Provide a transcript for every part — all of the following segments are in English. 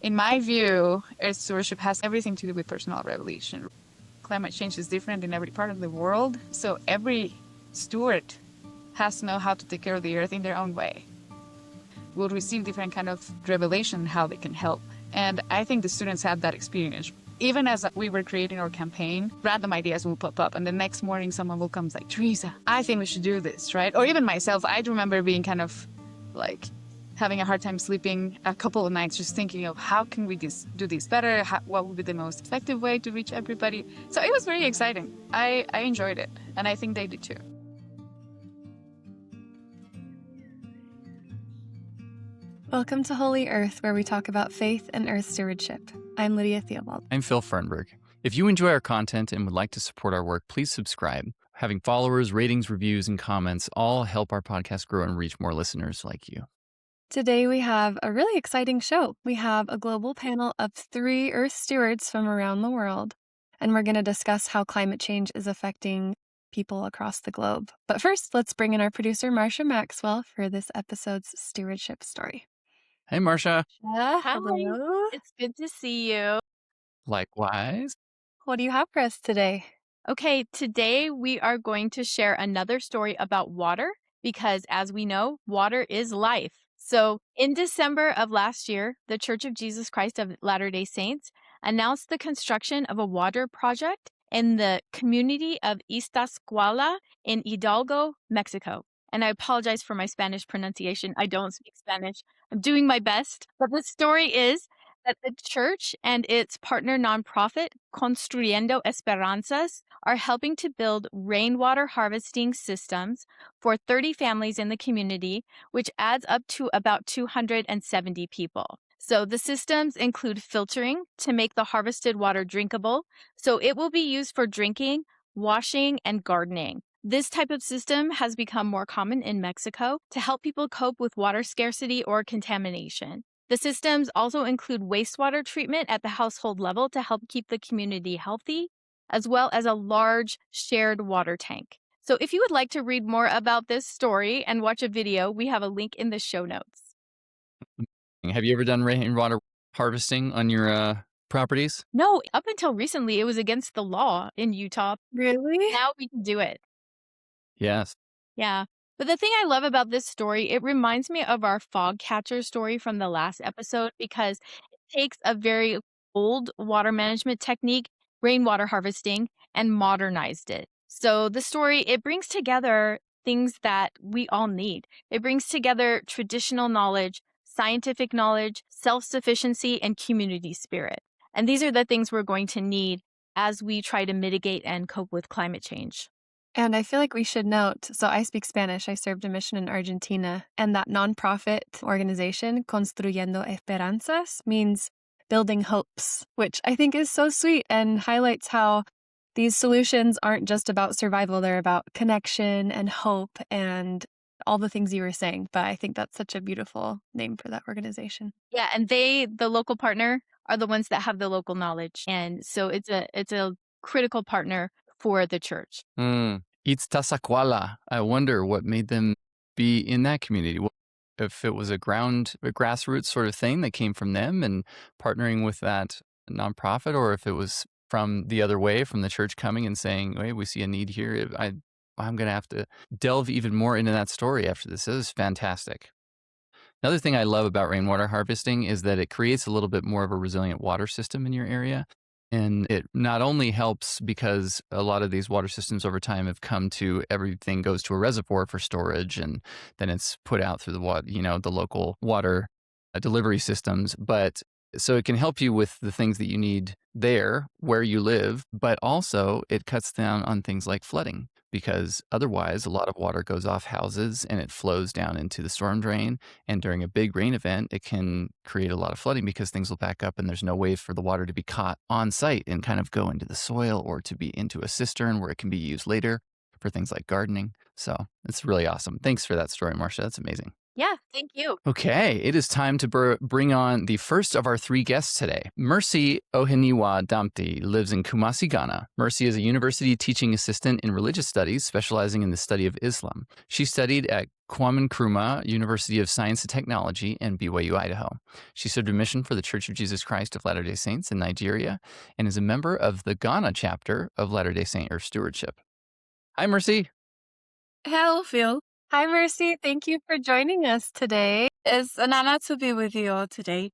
In my view, Earth stewardship has everything to do with personal revelation. Climate change is different in every part of the world, so every steward has to know how to take care of the Earth in their own way. Will receive different kind of revelation how they can help. And I think the students had that experience. Even as we were creating our campaign, random ideas will pop up, and the next morning someone will come and say, Teresa, I think we should do this, right? Or even myself, I remember being kind of like having a hard time sleeping a couple of nights, just thinking of how can we do this better? What would be the most effective way to reach everybody? So it was very exciting. I enjoyed it, and I think they did too. Welcome to Holy Earth, where we talk about faith and earth stewardship. I'm Lydia Theobald. I'm Phil Fernberg. If you enjoy our content and would like to support our work, please subscribe. Having followers, ratings, reviews, and comments all help our podcast grow and reach more listeners like you. Today we have a really exciting show. We have a global panel of 3 earth stewards from around the world, and we're going to discuss how climate change is affecting people across the globe. But first, let's bring in our producer, Marcia Maxwell, for this episode's stewardship story. Hey, Marcia. Hi. Hello. It's good to see you. Likewise. What do you have for us today? Okay, today we are going to share another story about water because, as we know, water is life. So, in December of last year, the Church of Jesus Christ of Latter-day Saints announced the construction of a water project in the community of Iztacalco in Hidalgo, Mexico. And I apologize for my Spanish pronunciation. I don't speak Spanish. I'm doing my best. But the story is that the church and its partner nonprofit, Construyendo Esperanzas, are helping to build rainwater harvesting systems for 30 families in the community, which adds up to about 270 people. So the systems include filtering to make the harvested water drinkable, so it will be used for drinking, washing, and gardening. This type of system has become more common in Mexico to help people cope with water scarcity or contamination. The systems also include wastewater treatment at the household level to help keep the community healthy, as well as a large shared water tank. So if you would like to read more about this story and watch a video, we have a link in the show notes. Have you ever done rainwater harvesting on your properties? No, up until recently, it was against the law in Utah. Really? Now we can do it. Yes. Yeah. But the thing I love about this story, it reminds me of our fog catcher story from the last episode because it takes a very old water management technique, rainwater harvesting, and modernized it. So the story, it brings together things that we all need. It brings together traditional knowledge, scientific knowledge, self-sufficiency, and community spirit. And these are the things we're going to need as we try to mitigate and cope with climate change. And I feel like we should note, so I speak Spanish. I served a mission in Argentina, and that nonprofit organization, Construyendo Esperanzas, means building hopes, which I think is so sweet and highlights how these solutions aren't just about survival. They're about connection and hope and all the things you were saying. But I think that's such a beautiful name for that organization. Yeah, and the local partner, are the ones that have the local knowledge. And so it's a critical partner for the church. Iztacalco. I wonder what made them be in that community. If it was a grassroots sort of thing that came from them and partnering with that nonprofit, or if it was from the other way, from the church coming and saying, hey, we see a need here. I'm going to have to delve even more into that story after this. This is fantastic. Another thing I love about rainwater harvesting is that it creates a little bit more of a resilient water system in your area. And it not only helps because a lot of these water systems over time have come to everything goes to a reservoir for storage, and then it's put out through the local water delivery systems. But so it can help you with the things that you need there where you live, but also it cuts down on things like flooding, because otherwise a lot of water goes off houses and it flows down into the storm drain. And during a big rain event, it can create a lot of flooding because things will back up and there's no way for the water to be caught on site and kind of go into the soil or to be into a cistern where it can be used later for things like gardening. So it's really awesome. Thanks for that story, Marcia. That's amazing. Yeah, thank you. Okay, it is time to bring on the first of our 3 guests today. Mercy Oheniwa Damti lives in Kumasi, Ghana. Mercy is a university teaching assistant in religious studies, specializing in the study of Islam. She studied at Kwame Nkrumah University of Science and Technology, and BYU, Idaho. She served a mission for the Church of Jesus Christ of Latter-day Saints in Nigeria and is a member of the Ghana chapter of Latter-day Saint Earth Stewardship. Hi, Mercy. Hello, Phil. Hi, Mercy. Thank you for joining us today. It's an honor to be with you all today.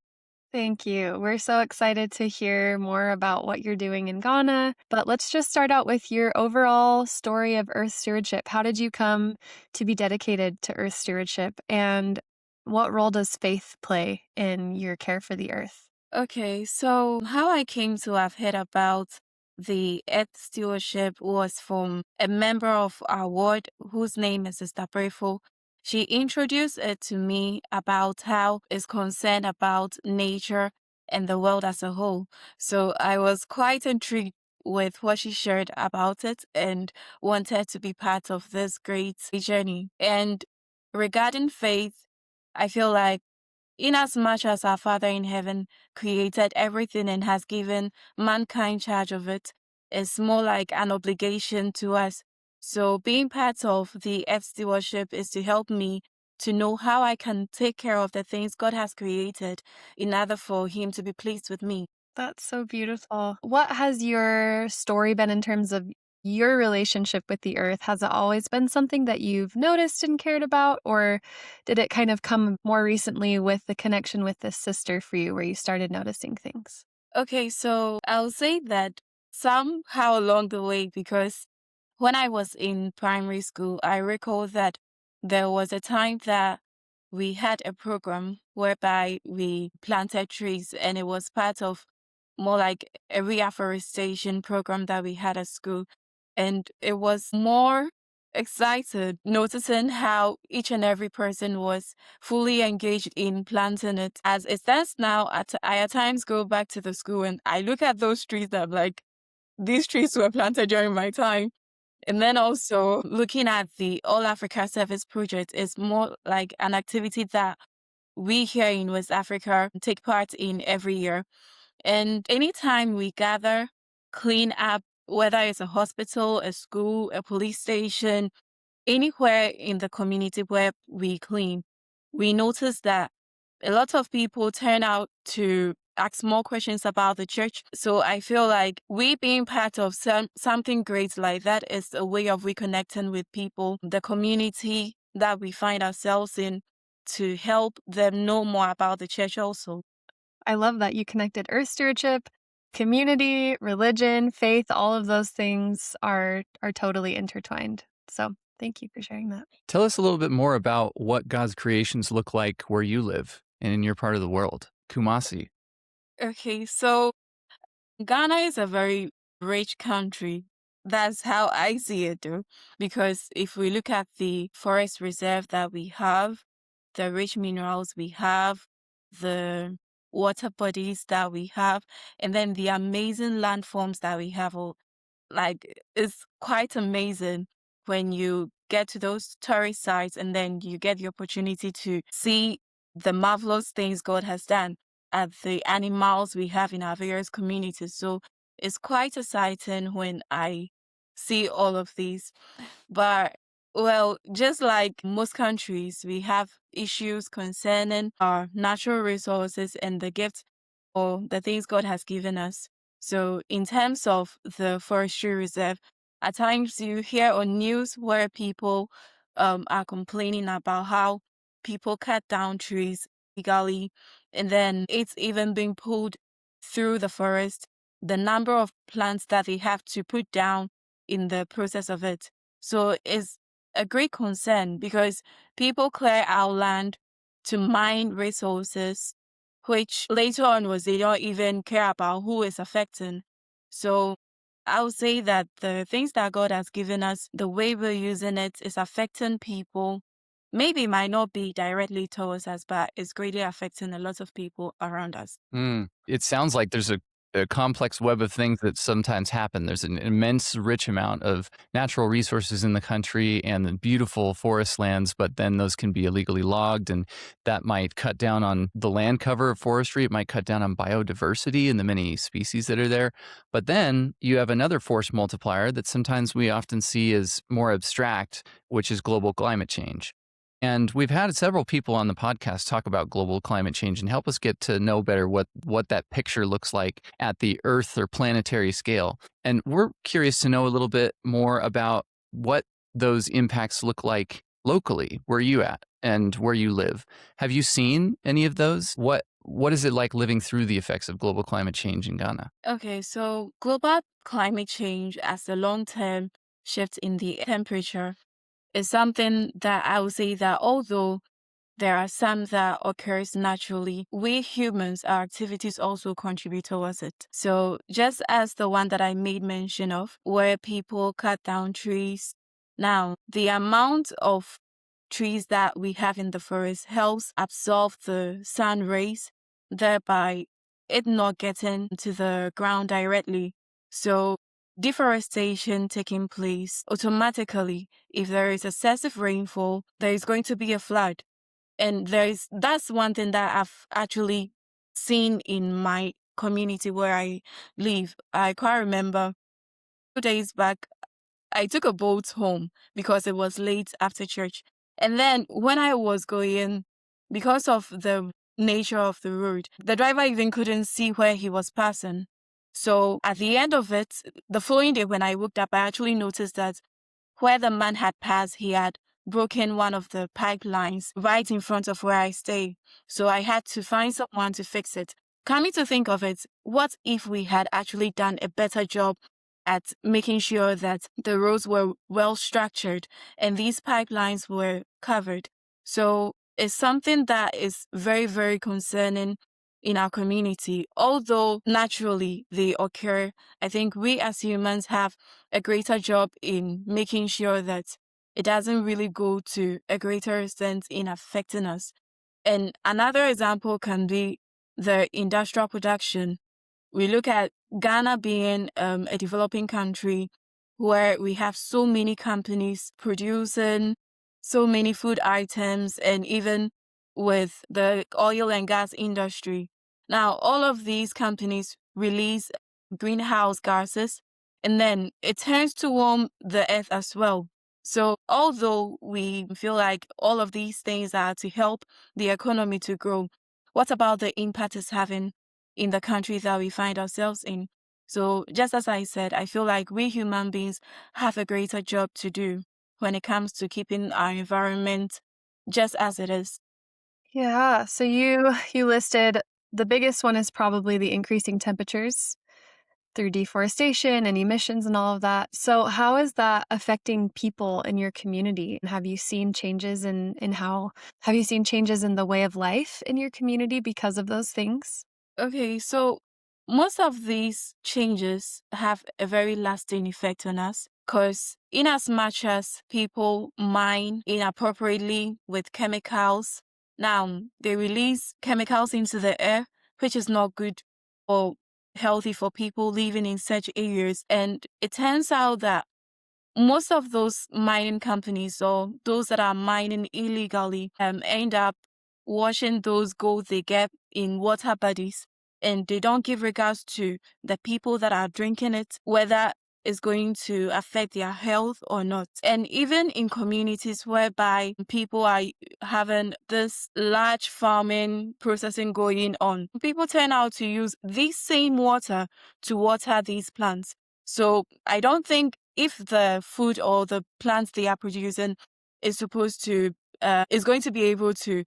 Thank you. We're so excited to hear more about what you're doing in Ghana. But let's just start out with your overall story of Earth stewardship. How did you come to be dedicated to Earth stewardship? And what role does faith play in your care for the Earth? Okay, so how I came to have heard about the Earth stewardship was from a member of our ward whose name is Sister Prayful. She introduced it to me about how it's concerned about nature and the world as a whole. So I was quite intrigued with what she shared about it and wanted to be part of this great journey. And regarding faith, I feel like inasmuch as our Father in heaven created everything and has given mankind charge of it, it's more like an obligation to us. So being part of the Earth stewardship is to help me to know how I can take care of the things God has created in order for Him to be pleased with me. That's so beautiful. What has your story been in terms of your relationship with the earth? Has it always been something that you've noticed and cared about, or did it kind of come more recently with the connection with this sister for you where you started noticing things? Okay, so I'll say that somehow along the way, because when I was in primary school, I recall that there was a time that we had a program whereby we planted trees, and it was part of more like a reforestation program that we had at school. And it was more excited noticing how each and every person was fully engaged in planting it. As it stands now, I at times go back to the school and I look at those trees that I'm like, these trees were planted during my time. And then also looking at the All Africa Service Project is more like an activity that we here in West Africa take part in every year. And anytime we gather, clean up, whether it's a hospital, a school, a police station, anywhere in the community where we clean, we notice that a lot of people turn out to ask more questions about the church. So I feel like we being part of something great like that is a way of reconnecting with people, the community that we find ourselves in, to help them know more about the church also. I love that you connected earth stewardship, community, religion, faith, all of those things are totally intertwined. So thank you for sharing that. Tell us a little bit more about what God's creations look like where you live and in your part of the world. Kumasi. Okay, so Ghana is a very rich country. That's how I see it, though. Because if we look at the forest reserve that we have, the rich minerals we have, the water bodies that we have, and then the amazing landforms that we have, like it's quite amazing when you get to those tourist sites and then you get the opportunity to see the marvelous things God has done at the animals we have in our various communities. So it's quite exciting when I see all of these. But well, just like most countries, we have issues concerning our natural resources and the gifts or the things God has given us. So, in terms of the forestry reserve, at times you hear on news where people are complaining about how people cut down trees illegally, and then it's even being pulled through the forest. The number of plants that they have to put down in the process of it. So, it's a great concern because people clear our land to mine resources which later on was they don't even care about who is affecting. So I would say that the things that God has given us, the way we're using it is affecting people. Maybe it might not be directly towards us, but it's greatly affecting a lot of people around us. It sounds like there's a complex web of things that sometimes happen. There's an immense, rich amount of natural resources in the country and the beautiful forest lands, but then those can be illegally logged, and that might cut down on the land cover of forestry. It might cut down on biodiversity and the many species that are there. But then you have another force multiplier that sometimes we often see as more abstract, which is global climate change. And we've had several people on the podcast talk about global climate change and help us get to know better what that picture looks like at the Earth or planetary scale. And we're curious to know a little bit more about what those impacts look like locally, where you at and where you live. Have you seen any of those? What is it like living through the effects of global climate change in Ghana? Okay, so global climate change as a long-term shift in the temperature is something that I would say that although there are some that occurs naturally, we humans, our activities also contribute towards it. So just as the one that I made mention of, where people cut down trees, now the amount of trees that we have in the forest helps absorb the sun rays, thereby it not getting to the ground directly. So deforestation taking place automatically, if there is excessive rainfall, there is going to be a flood. And that's one thing that I've actually seen in my community where I live. I quite remember 2 days back, I took a boat home because it was late after church. And then when I was going, because of the nature of the road, the driver even couldn't see where he was passing. So at the end of it, the following day when I woke up, I actually noticed that where the man had passed, he had broken one of the pipelines right in front of where I stay. So I had to find someone to fix it. Coming to think of it, what if we had actually done a better job at making sure that the roads were well structured and these pipelines were covered? So it's something that is very, very concerning in our community. Although naturally they occur, I think we as humans have a greater job in making sure that it doesn't really go to a greater extent in affecting us. And another example can be the industrial production. We look at Ghana being a developing country where we have so many companies producing so many food items, and even with the oil and gas industry. Now, all of these companies release greenhouse gases, and then it tends to warm the earth as well. So, although we feel like all of these things are to help the economy to grow, what about the impact it's having in the country that we find ourselves in? So, just as I said, I feel like we human beings have a greater job to do when it comes to keeping our environment just as it is. Yeah, so you listed the biggest one is probably the increasing temperatures through deforestation and emissions and all of that. So how is that affecting people in your community? And have you seen changes in how have you seen changes in the way of life in your community because of those things? Okay, so most of these changes have a very lasting effect on us because, in as much as people mine inappropriately with chemicals, now they release chemicals into the air, which is not good or healthy for people living in such areas. And it turns out that most of those mining companies or those that are mining illegally end up washing those gold they get in water bodies, and they don't give regards to the people that are drinking it, whether it's going to affect their health or not. And even in communities whereby people are having this large farming processing going on, people turn out to use this same water to water these plants. So I don't think if the food or the plants they are producing is supposed to is going to be able to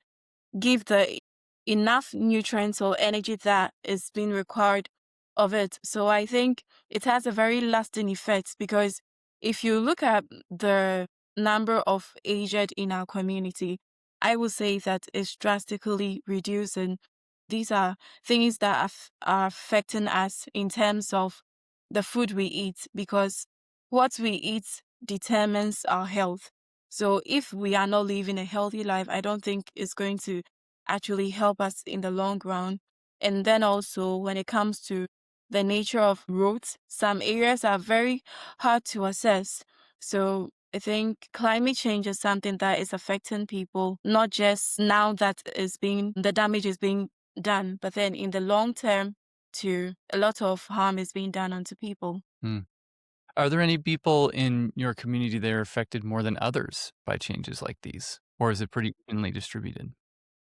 give the enough nutrients or energy that is being required of it. So I think it has a very lasting effect, because if you look at the number of aged in our community, I would say that it's drastically reducing. These are things that are affecting us in terms of the food we eat, because what we eat determines our health. So if we are not living a healthy life, I don't think it's going to actually help us in the long run. And then also when it comes to the nature of roads, some areas are very hard to access. So I think climate change is something that is affecting people, not just now that the damage is being done, but then in the long term too, a lot of harm is being done onto people. Hmm. Are there any people in your community that are affected more than others by changes like these? Or is it pretty evenly distributed?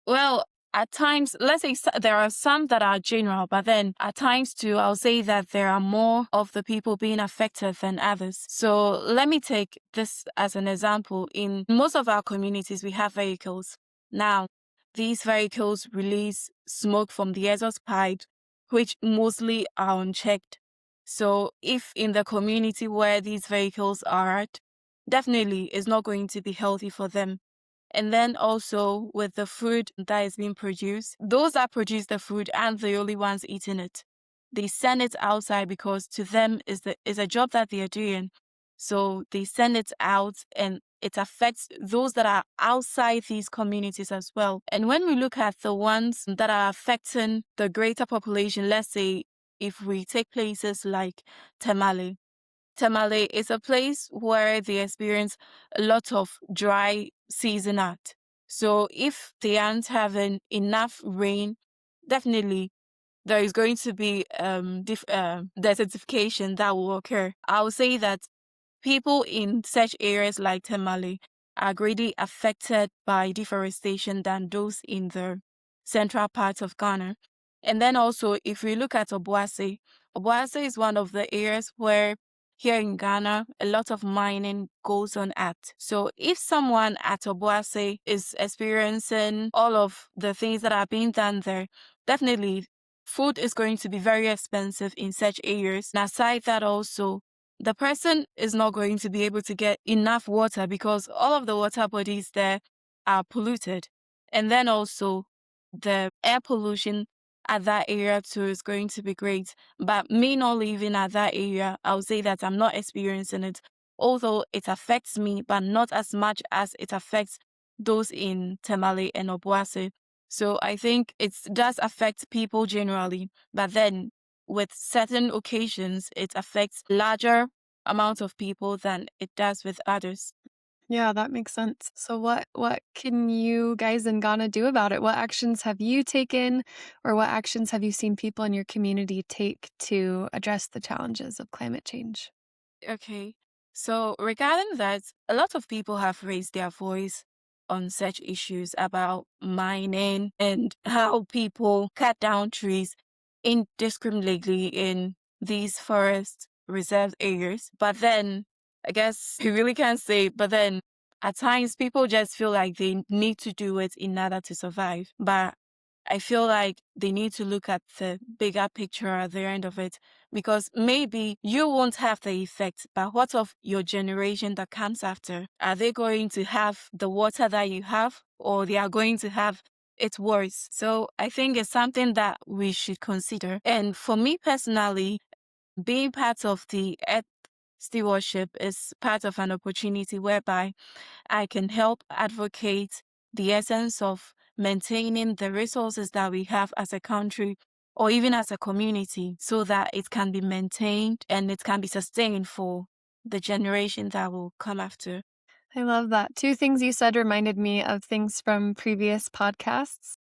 Well, at times, let's say there are some that are general, but then at times too, I'll say that there are more of the people being affected than others. So let me take this as an example. In most of our communities, we have vehicles. Now, these vehicles release smoke from the exhaust pipe, which mostly are unchecked. So if in the community where these vehicles are at, definitely it's not going to be healthy for them. And then also with the food that is being produced, those that produce the food aren't the only ones eating it. They send it outside because to them is a job that they are doing. So they send it out and it affects those that are outside these communities as well. And when we look at the ones that are affecting the greater population, let's say if we take places like Tamale, Tamale is a place where they experience a lot of dry season at. So if they aren't having enough rain, definitely there is going to be desertification that will occur. I would say that people in such areas like Tamale are greatly affected by deforestation than those in the central parts of Ghana. And then also, if we look at Obuasi, Obuasi is one of the areas where here in Ghana, a lot of mining goes on at. So if someone at Obuasi is experiencing all of the things that are being done there, definitely food is going to be very expensive in such areas. And aside that also, the person is not going to be able to get enough water because all of the water bodies there are polluted. And then also the air pollution at that area too is going to be great. But me not living at that area, I'll say that I'm not experiencing it, although it affects me, but not as much as it affects those in Tamale and Obuasi. So I think it does affect people generally, but then with certain occasions, it affects larger amount of people than it does with others. Yeah, that makes sense. So what can you guys in Ghana do about it? What actions have you taken or what actions have you seen people in your community take to address the challenges of climate change? Okay. So regarding that, a lot of people have raised their voice on such issues about mining and how people cut down trees indiscriminately in these forest reserve areas. But then I guess you really can't say, but then at times people just feel like they need to do it in order to survive. But I feel like they need to look at the bigger picture at the end of it because maybe you won't have the effect, but what of your generation that comes after? Are they going to have the water that you have or they are going to have it worse? So I think it's something that we should consider. And for me personally, being part of the Earth stewardship is part of an opportunity whereby I can help advocate the essence of maintaining the resources that we have as a country or even as a community so that it can be maintained and it can be sustained for the generation that will come after. I love that. Two things you said reminded me of things from previous podcasts.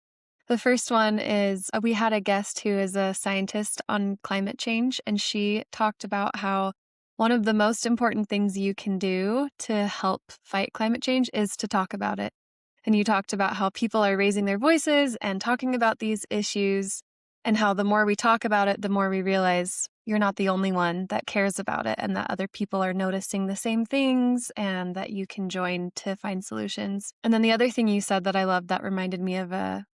The first one is we had a guest who is a scientist on climate change, and she talked about how one of the most important things you can do to help fight climate change is to talk about it. And you talked about how people are raising their voices and talking about these issues, and how the more we talk about it, the more we realize you're not the only one that cares about it, and that other people are noticing the same things, and that you can join to find solutions. And then the other thing you said that I loved that reminded me of a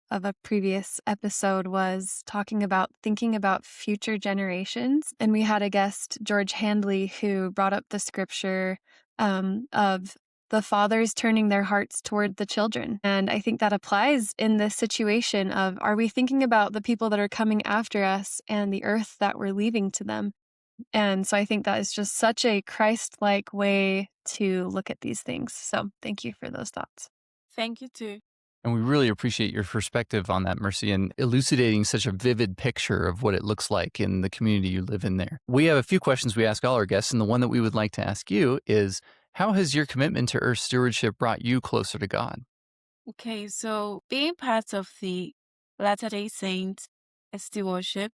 previous episode was talking about thinking about future generations. And we had a guest, George Handley, who brought up the scripture of the fathers turning their hearts toward the children. And I think that applies in this situation of, are we thinking about the people that are coming after us and the earth that we're leaving to them? And so I think that is just such a Christ-like way to look at these things. So thank you for those thoughts. Thank you too. And we really appreciate your perspective on that, Mercy, and elucidating such a vivid picture of what it looks like in the community you live in there. We have a few questions we ask all our guests, and the one that we would like to ask you is, how has your commitment to Earth stewardship brought you closer to God? Okay, so being part of the Latter-day Saints stewardship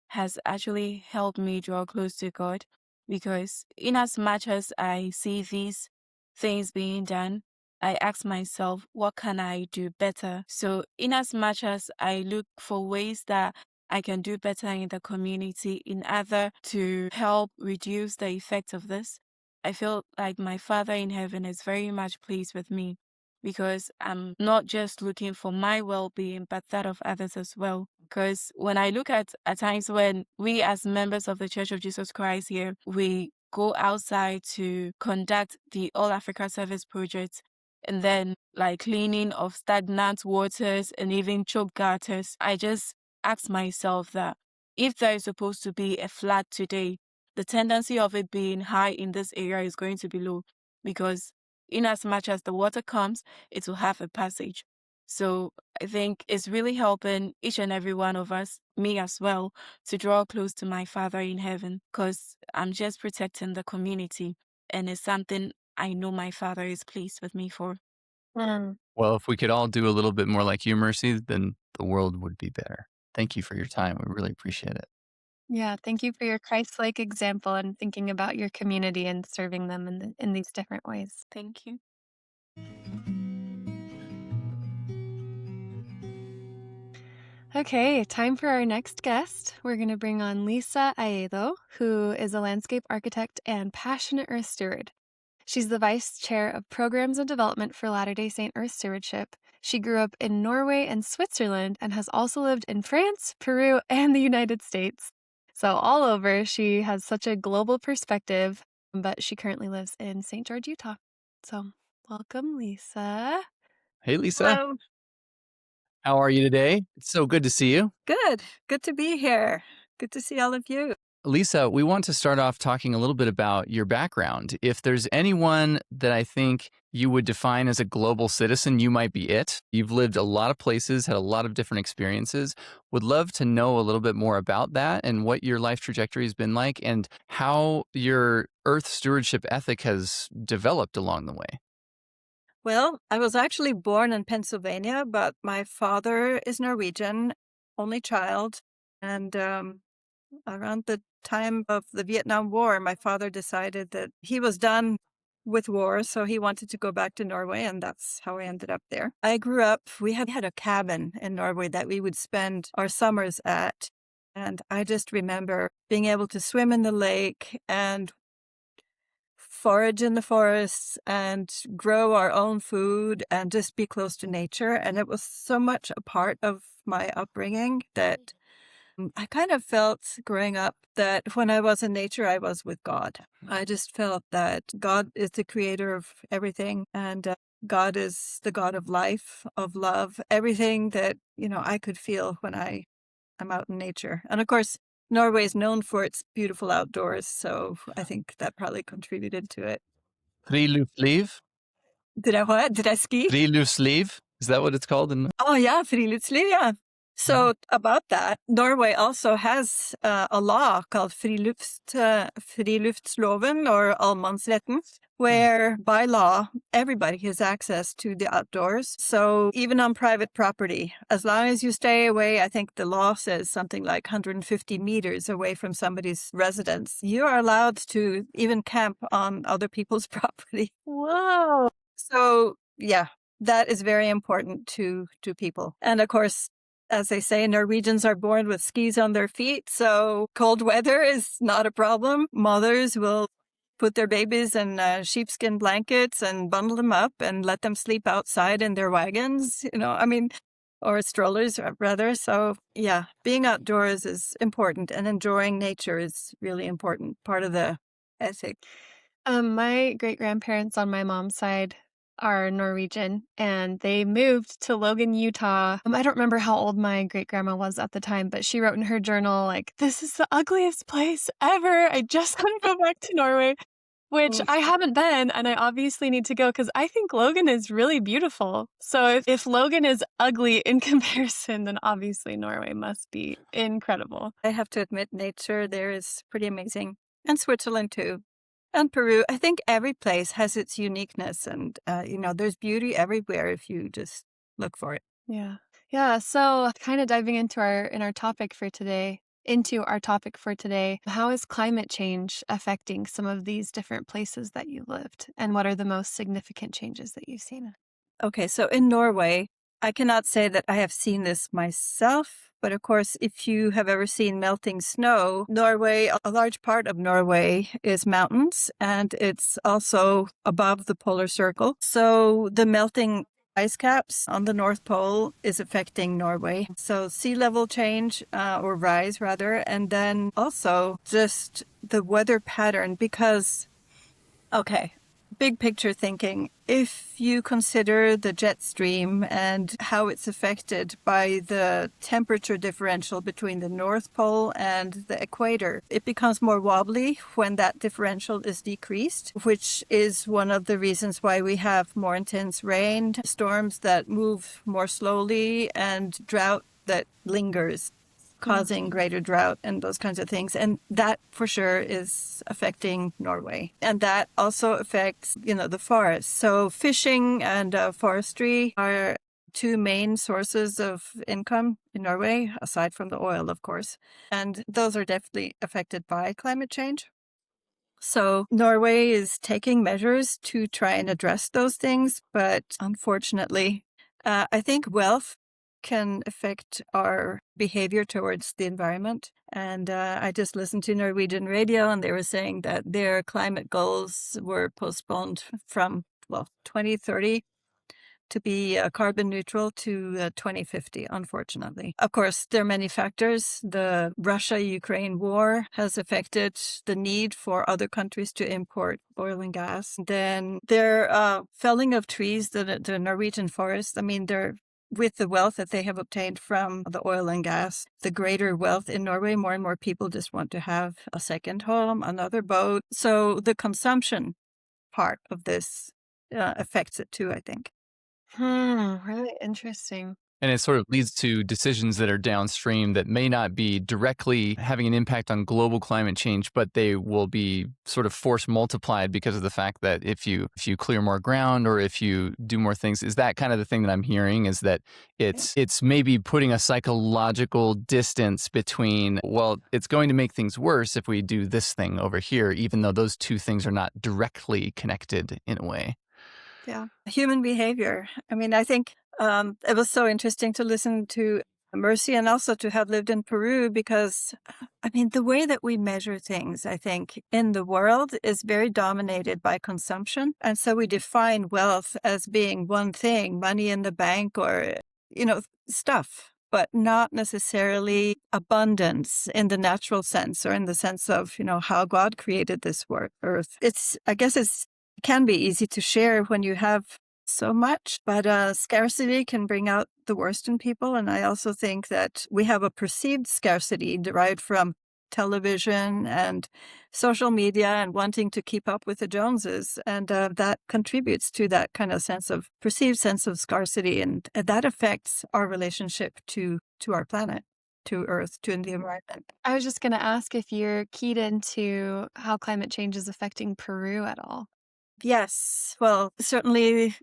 has actually helped me draw close to God because in as much as I see these things being done, I ask myself, what can I do better? So in as much as I look for ways that I can do better in the community in order to help reduce the effects of this, I feel like my Father in heaven is very much pleased with me because I'm not just looking for my well-being, but that of others as well. Because when I look at times when we as members of the Church of Jesus Christ here, we go outside to conduct the All Africa Service project, and then like cleaning of stagnant waters and even choke gutters, I just ask myself that if there is supposed to be a flood today, the tendency of it being high in this area is going to be low because in as much as the water comes, it will have a passage. So I think it's really helping each and every one of us, me as well, to draw close to my Father in heaven because I'm just protecting the community, and it's something I know my Father is pleased with me for. Mm. Well, if we could all do a little bit more like you, Mercy, then the world would be better. Thank you for your time. We really appreciate it. Yeah, thank you for your Christ-like example and thinking about your community and serving them in these different ways. Thank you. Okay, time for our next guest. We're going to bring on Lisa Aedo, who is a landscape architect and passionate Earth steward. She's the vice chair of programs and development for Latter-day Saint Earth Stewardship. She grew up in Norway and Switzerland and has also lived in France, Peru, and the United States. So all over, she has such a global perspective, but she currently lives in St. George, Utah. So welcome, Lisa. Hey, Lisa. Hello. How are you today? It's so good to see you. Good. Good to be here. Good to see all of you. Lisa, we want to start off talking a little bit about your background. If there's anyone that I think you would define as a global citizen, you might be it. You've lived a lot of places, had a lot of different experiences. Would love to know a little bit more about that and what your life trajectory has been like and how your Earth stewardship ethic has developed along the way. Well, I was actually born in Pennsylvania, but my father is Norwegian, only child. And around the time of the Vietnam War, my father decided that he was done with war, so he wanted to go back to Norway, and that's how I ended up there. I grew up, we had a cabin in Norway that we would spend our summers at. And I just remember being able to swim in the lake and forage in the forests and grow our own food and just be close to nature. And it was so much a part of my upbringing that I kind of felt growing up that when I was in nature, I was with God. I just felt that God is the creator of everything, and God is the God of life, of love, everything that, I could feel when I'm out in nature. And of course, Norway is known for its beautiful outdoors, so I think that probably contributed to it. Friluftsliv? Did I what? Did I ski? Friluftsliv? Is that what it's called? Oh yeah, friluftsliv, yeah. So about that, Norway also has a law called friluftsloven or allemannsretten, where by law, everybody has access to the outdoors. So even on private property, as long as you stay away, I think the law says something like 150 meters away from somebody's residence, you are allowed to even camp on other people's property. Whoa. So yeah, that is very important to people. And of course, as they say, Norwegians are born with skis on their feet, so cold weather is not a problem. Mothers will put their babies in sheepskin blankets and bundle them up and let them sleep outside in their wagons, or strollers rather. So yeah, being outdoors is important, and enjoying nature is really important, part of the ethic. My great-grandparents on my mom's side are Norwegian, and they moved to Logan, Utah. I don't remember how old my great-grandma was at the time, but she wrote in her journal, like, "This is the ugliest place ever. I just want to go back to Norway," which I haven't been, and I obviously need to go because I think Logan is really beautiful. So if Logan is ugly in comparison, then obviously Norway must be incredible. I have to admit, nature there is pretty amazing. And Switzerland too. And Peru. I think every place has its uniqueness, and, there's beauty everywhere if you just look for it. Yeah. Yeah. So kind of diving into our topic for today. into our topic for today, how is climate change affecting some of these different places that you lived? And what are the most significant changes that you've seen? Okay, so in Norway, I cannot say that I have seen this myself, but of course, if you have ever seen melting snow, Norway, a large part of Norway is mountains, and it's also above the polar circle. So the melting ice caps on the North Pole is affecting Norway. So sea level change, or rise rather, and then also just the weather pattern, because okay, big picture thinking. If you consider the jet stream and how it's affected by the temperature differential between the North Pole and the equator, it becomes more wobbly when that differential is decreased, which is one of the reasons why we have more intense rain, storms that move more slowly, and drought that lingers, causing greater drought and those kinds of things. And that for sure is affecting Norway. And that also affects, the forests. So fishing and forestry are two main sources of income in Norway, aside from the oil, of course. And those are definitely affected by climate change. So Norway is taking measures to try and address those things, but unfortunately, I think wealth can affect our behavior towards the environment. And I just listened to Norwegian radio, and they were saying that their climate goals were postponed from 2030 to be carbon neutral to 2050, unfortunately. Of course, there are many factors. The Russia-Ukraine war has affected the need for other countries to import oil and gas. Then their felling of trees, the Norwegian forest, they're with the wealth that they have obtained from the oil and gas, the greater wealth in Norway, more and more people just want to have a second home, another boat. So the consumption part of this affects it too, I think. Really interesting. And it sort of leads to decisions that are downstream that may not be directly having an impact on global climate change, but they will be sort of force multiplied because of the fact that if you clear more ground or if you do more things, is that kind of the thing that I'm hearing, is that it's maybe putting a psychological distance between, well, it's going to make things worse if we do this thing over here, even though those two things are not directly connected in a way. Yeah. Human behavior. I think it was so interesting to listen to Mercy and also to have lived in Peru because, the way that we measure things, I think, in the world is very dominated by consumption. And so we define wealth as being one thing, money in the bank or, stuff, but not necessarily abundance in the natural sense or in the sense of, how God created this earth. I guess it can be easy to share when you have so much, but scarcity can bring out the worst in people. And I also think that we have a perceived scarcity derived from television and social media and wanting to keep up with the Joneses. And that contributes to that kind of perceived sense of scarcity. And that affects our relationship to our planet, to Earth, to the environment. I was just going to ask if you're keyed into how climate change is affecting Peru at all. Yes. Well, certainly,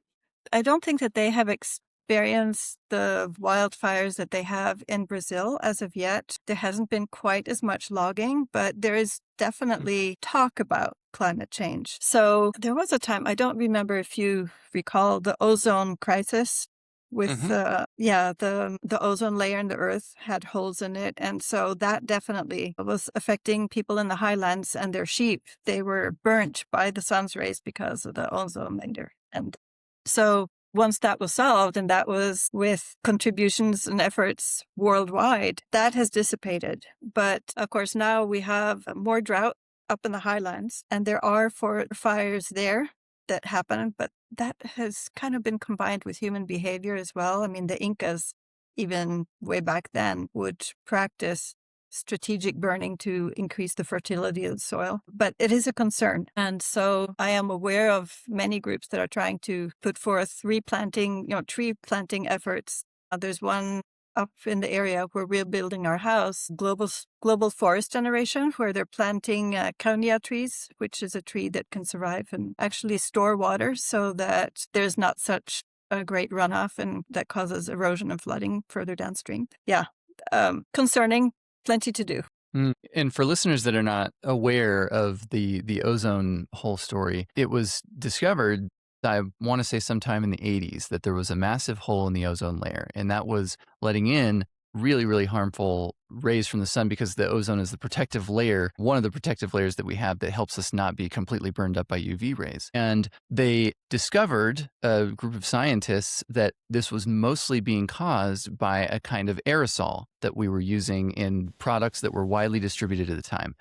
I don't think that they have experienced the wildfires that they have in Brazil as of yet. There hasn't been quite as much logging, but there is definitely talk about climate change. So there was a time, I don't remember if you recall the ozone crisis with the ozone layer in the earth had holes in it. And so that definitely was affecting people in the highlands and their sheep. They were burnt by the sun's rays because of the ozone layer. And so once that was solved, and that was with contributions and efforts worldwide, that has dissipated. But of course, now we have more drought up in the highlands, and there are fires there that happen, but that has kind of been combined with human behavior as well. The Incas, even way back then, would practice strategic burning to increase the fertility of the soil. But it is a concern. And so I am aware of many groups that are trying to put forth replanting, tree planting efforts. There's one up in the area where we're building our house, global forest generation, where they're planting kaunia trees, which is a tree that can survive and actually store water so that there's not such a great runoff and that causes erosion and flooding further downstream. Yeah. Concerning, plenty to do. And for listeners that are not aware of the ozone hole story, it was discovered, I want to say sometime in the 80s, that there was a massive hole in the ozone layer, and that was letting in really, really harmful rays from the sun, because the ozone is the protective layer, one of the protective layers that we have that helps us not be completely burned up by UV rays. And they discovered, a group of scientists, that this was mostly being caused by a kind of aerosol that we were using in products that were widely distributed at the time.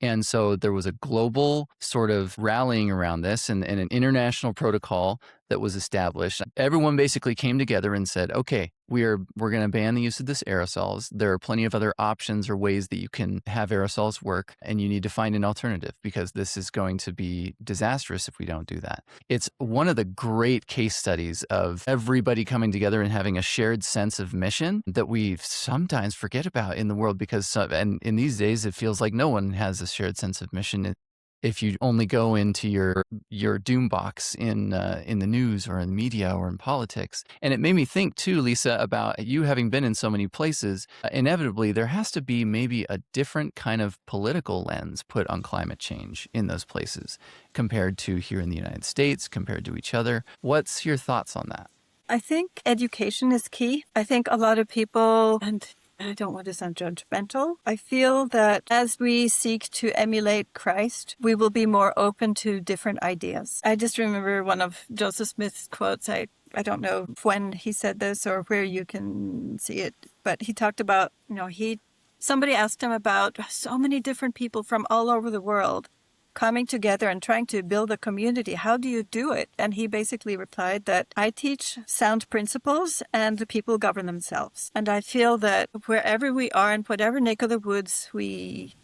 And so there was a global sort of rallying around this, and an international protocol that was established. Everyone basically came together and said, okay, we're going to ban the use of this aerosols. There are plenty of other options or ways that you can have aerosols work, and you need to find an alternative, because this is going to be disastrous if we don't do that. It's one of the great case studies of everybody coming together and having a shared sense of mission that we sometimes forget about in the world, because and in these days it feels like no one has a shared sense of mission. If you only go into your doom box in the news or in media or in politics. And it made me think too, Lisa, about you having been in so many places. Inevitably, there has to be maybe a different kind of political lens put on climate change in those places compared to here in the United States, compared to each other. What's your thoughts on that? I think education is key. I think a lot of people, and I don't want to sound judgmental, I feel that as we seek to emulate Christ, we will be more open to different ideas. I just remember one of Joseph Smith's quotes. I don't know when he said this or where you can see it, but he talked about, somebody asked him about so many different people from all over the world coming together and trying to build a community. How do you do it? And he basically replied that I teach sound principles and the people govern themselves. And I feel that wherever we are, in whatever neck of the woods we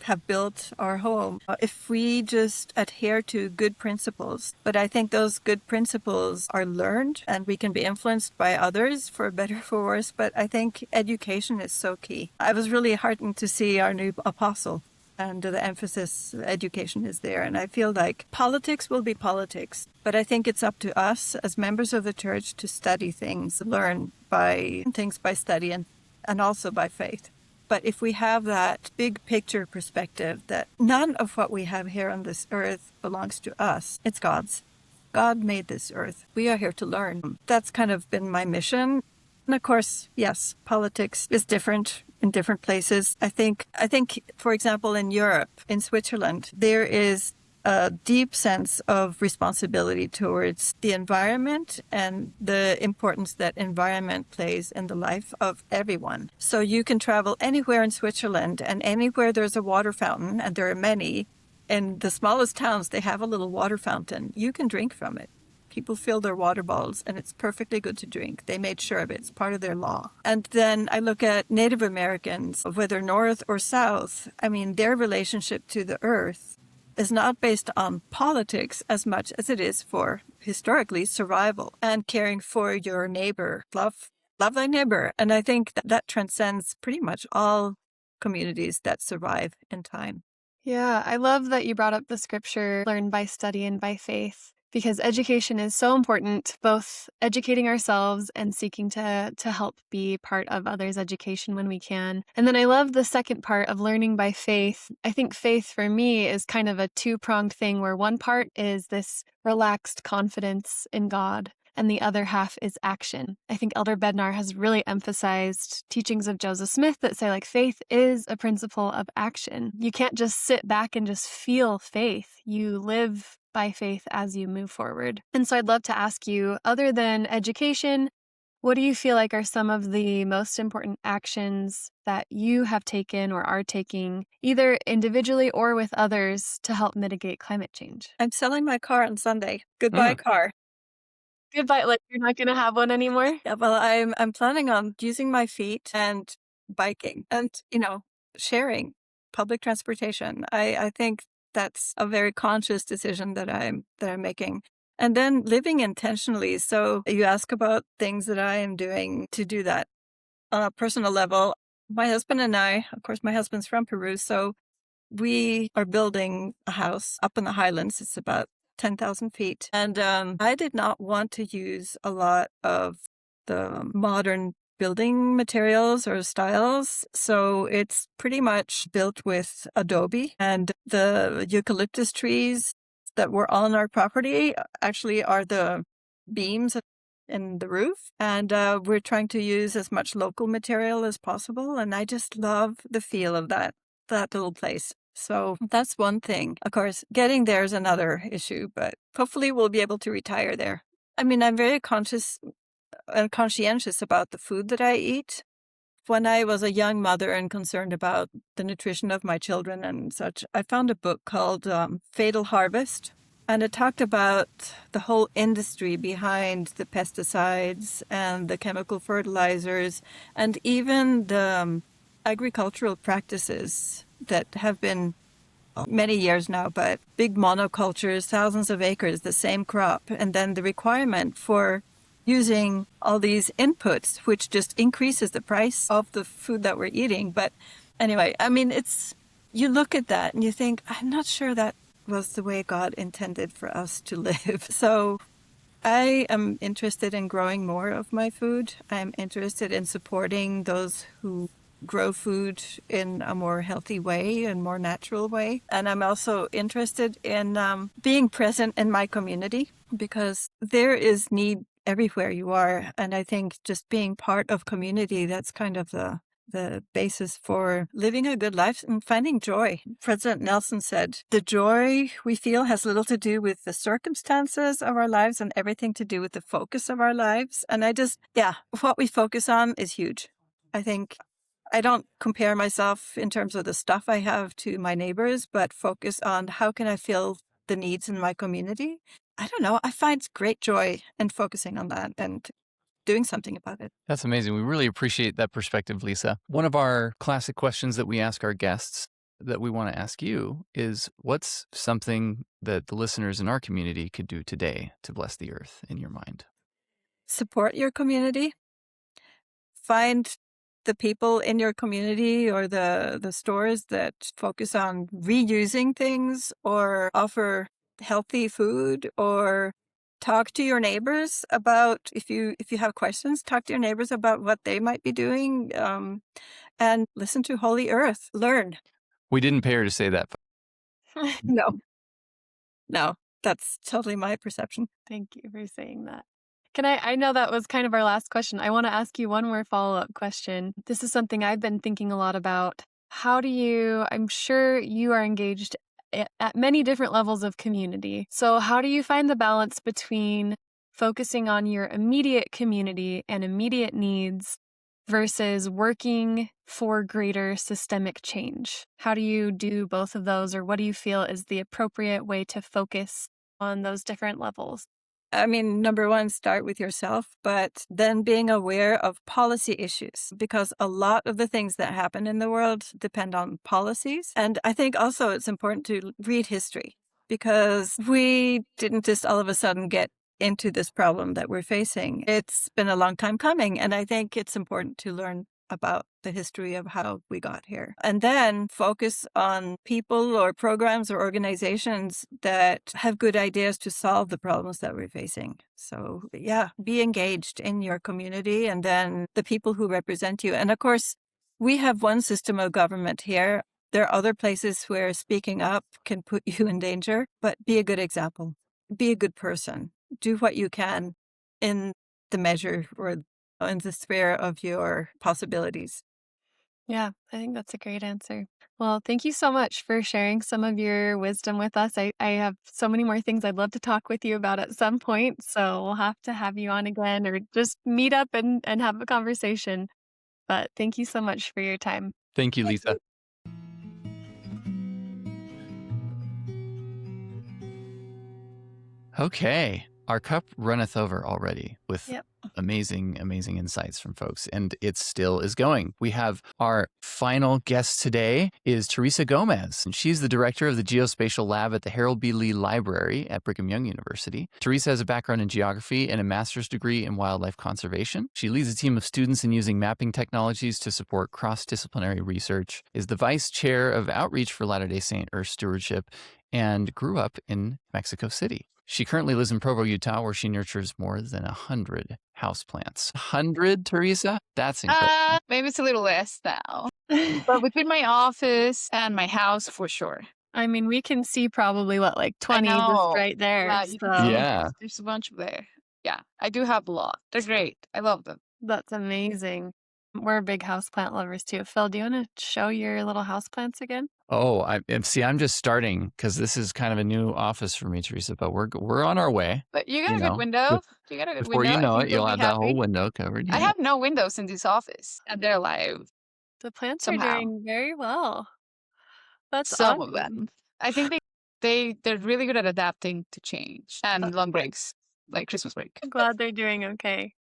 have built our home, if we just adhere to good principles. But I think those good principles are learned and we can be influenced by others for better or for worse. But I think education is so key. I was really heartened to see our new apostle, and the emphasis education is there. And I feel like politics will be politics, but I think it's up to us as members of the church to study things, learn by things by study and also by faith. But if we have that big picture perspective that none of what we have here on this earth belongs to us, it's God's. God made this earth. We are here to learn. That's kind of been my mission. And of course, yes, politics is different in different places. I think, for example, in Europe, in Switzerland, there is a deep sense of responsibility towards the environment and the importance that environment plays in the life of everyone. So you can travel anywhere in Switzerland, and anywhere there's a water fountain, and there are many, in the smallest towns, they have a little water fountain. You can drink from it. People fill their water bottles, and it's perfectly good to drink. They made sure of it. It's part of their law. And then I look at Native Americans, whether north or south. I mean, their relationship to the earth is not based on politics as much as it is for, historically, survival and caring for your neighbor. Love thy neighbor. And I think that transcends pretty much all communities that survive in time. Yeah, I love that you brought up the scripture, learn by study and by faith, because education is so important, both educating ourselves and seeking to help be part of others' education when we can. And then I love the second part of learning by faith. I think faith for me is kind of a two-pronged thing, where one part is this relaxed confidence in God, and the other half is action. I think Elder Bednar has really emphasized teachings of Joseph Smith that say, like, faith is a principle of action. You can't just sit back and just feel faith. You live by faith as you move forward. And so I'd love to ask you, other than education, what do you feel like are some of the most important actions that you have taken or are taking, either individually or with others, to help mitigate climate change? I'm selling my car on Sunday. Goodbye, car. Goodbye, like you're not going to have one anymore? Yeah, well, I'm planning on using my feet and biking and, sharing public transportation. I think that's a very conscious decision that I'm making. And then living intentionally. So you ask about things that I am doing to do that on a personal level. My husband and I, of course, my husband's from Peru, so we are building a house up in the highlands. It's about 10,000 feet. And I did not want to use a lot of the modern building materials or styles. So it's pretty much built with adobe, and the eucalyptus trees that were on our property actually are the beams in the roof. And we're trying to use as much local material as possible. And I just love the feel of that little place. So that's one thing. Of course, getting there is another issue, but hopefully we'll be able to retire there. I mean, I'm very conscious and conscientious about the food that I eat. When I was a young mother and concerned about the nutrition of my children and such, I found a book called Fatal Harvest. And it talked about the whole industry behind the pesticides and the chemical fertilizers and even the agricultural practices that have been many years now, but big monocultures, thousands of acres, the same crop, and then the requirement for using all these inputs, which just increases the price of the food that we're eating. But anyway, I mean, you look at that and you think, I'm not sure that was the way God intended for us to live. So I am interested in growing more of my food. I'm interested in supporting those who grow food in a more healthy way and more natural way. And I'm also interested in being present in my community, because there is need everywhere you are. And I think just being part of community, that's kind of the basis for living a good life and finding joy. President Nelson said, the joy we feel has little to do with the circumstances of our lives and everything to do with the focus of our lives. And what we focus on is huge. I think I don't compare myself in terms of the stuff I have to my neighbors, but focus on how can I fill the needs in my community. I don't know. I find great joy in focusing on that and doing something about it. That's amazing. We really appreciate that perspective, Lisa. One of our classic questions that we ask our guests that we want to ask you is, what's something that the listeners in our community could do today to bless the earth in your mind? Support your community. Find the people in your community or the stores that focus on reusing things or offer healthy food, or talk to your neighbors about, if you have questions, talk to your neighbors about what they might be doing, and listen to Holy Earth. Learn. We didn't pay her to say that. No, that's totally my perception. Thank you for saying that. I know that was kind of our last question. I want to ask you one more follow-up question. This is something I've been thinking a lot about. I'm sure you are engaged at many different levels of community. So how do you find the balance between focusing on your immediate community and immediate needs versus working for greater systemic change? How do you do both of those, or what do you feel is the appropriate way to focus on those different levels? I mean, number one, start with yourself, but then being aware of policy issues, because a lot of the things that happen in the world depend on policies. And I think also it's important to read history, because we didn't just all of a sudden get into this problem that we're facing. It's been a long time coming. And I think it's important to learn about the history of how we got here, and then focus on people or programs or organizations that have good ideas to solve the problems that we're facing. So be engaged in your community and then the people who represent you. And of course, we have one system of government here. There are other places where speaking up can put you in danger, but be a good example. Be a good person. Do what you can in the measure or in the sphere of your possibilities. Yeah, I think that's a great answer. Well, thank you so much for sharing some of your wisdom with us. I have so many more things I'd love to talk with you about at some point, so we'll have to have you on again or just meet up and have a conversation. But thank you so much for your time. Thank you, Lisa. Okay. Our cup runneth over already with amazing insights from folks, and it still is going. We have our final guest today is Teresa Gomez, and she's the director of the Geospatial Lab at the Harold B. Lee Library at Brigham Young University. Teresa has a background in geography and a master's degree in wildlife conservation. She leads a team of students in using mapping technologies to support cross-disciplinary research, is the vice chair of outreach for Latter-day Saint Earth Stewardship, and grew up in Mexico City. She currently lives in Provo, Utah, where she nurtures more than 100 houseplants. 100, Teresa? That's incredible. Maybe it's a little less now. But between my office and my house, for sure. I mean, we can see probably what, like I 20 just know. right there. Yeah, you can see Yeah. there's a bunch there. Yeah, I do have a lot. They're great. I love them. That's amazing. We're big houseplant lovers too. Phil, do you want to show your little houseplants again? Oh, I'm just starting because this is kind of a new office for me, Teresa, but we're on our way. But you got You a good know, window. You got a good before window. you I know think it, you'll you'll be have that whole happy. window covered. I Yeah. have no windows in this office, and they're alive. The plants are Somehow. doing very well. That's Some of awesome. them. I think they're really good at adapting to change and long breaks, like Christmas break. I'm glad they're doing okay.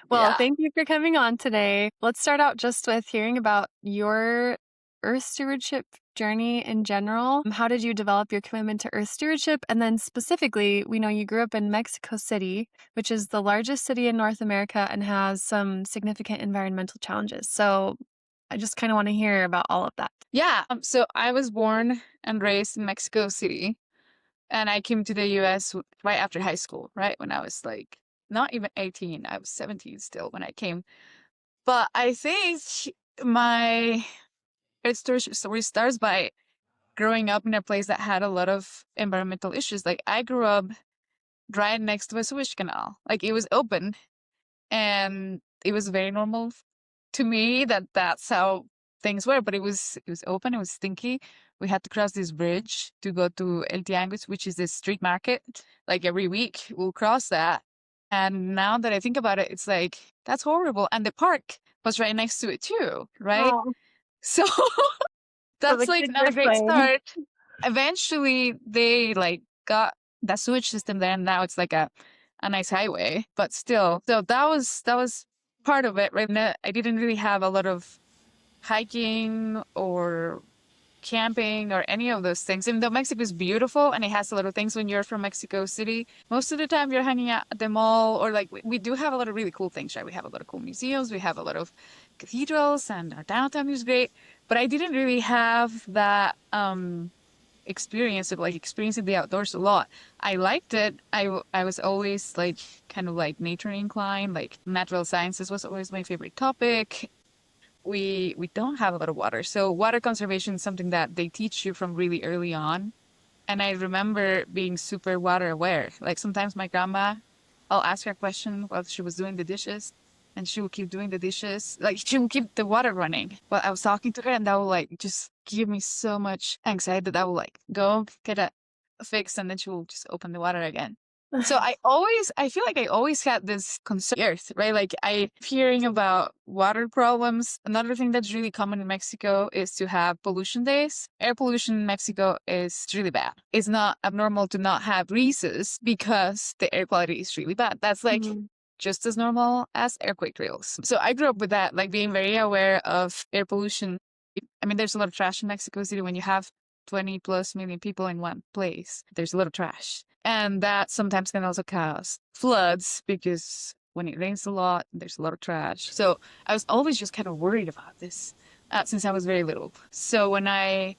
Well, Yeah. thank you for coming on today. Let's start out just with hearing about your earth stewardship journey in general. How did you develop your commitment to earth stewardship? And then specifically, we know you grew up in Mexico City, which is the largest city in North America and has some significant environmental challenges. So I just kind of want to hear about all of that. Yeah. So I was born and raised in Mexico City, and I came to the US right after high school, right? When I was like not even 18, I was 17 still when I came. But I think my story starts by growing up in a place that had a lot of environmental issues. Like I grew up right next to a sewage canal. Like it was open, and it was very normal to me that that's how things were. But it was open. It was stinky. We had to cross this bridge to go to El Tianguis, which is this street market. Like every week, we'll cross that. And now that I think about it, it's like that's horrible. And the park was right next to it too, right? Oh, So so the that's like kids not are a great playing. start. Eventually, they like got that sewage system there, and now it's like a nice highway. But still, so that was part of it, right? I didn't really have a lot of hiking or camping or any of those things. Even though Mexico is beautiful and it has a lot of things when you're from Mexico City, most of the time you're hanging out at the mall, or like we do have a lot of really cool things, right? We have a lot of cool museums, we have a lot of cathedrals, and our downtown is great. But I didn't really have that experience of like experiencing the outdoors a lot. I liked it. I was always like kind of like nature inclined, like natural sciences was always my favorite topic. We don't have a lot of water. So water conservation is something that they teach you from really early on. And I remember being super water aware. Like sometimes my grandma, I'll ask her a question while she was doing the dishes, and she will keep doing the dishes. Like she will keep the water running while I was talking to her, and that will like just give me so much anxiety that I will like go get a fix, and then she will just open the water again. So I feel like I always had this concern, earth, right? Like I hearing about water problems. Another thing that's really common in Mexico is to have pollution days. Air pollution in Mexico is really bad. It's not abnormal to not have breezes because the air quality is really bad. That's like Mhm. just as normal as earthquake drills. So I grew up with that, like being very aware of air pollution. I mean, there's a lot of trash in Mexico City when you have 20 plus million people in one place. There's a lot of trash. And that sometimes can also cause floods because when it rains a lot, there's a lot of trash. So I was always just kind of worried about this since I was very little. So when I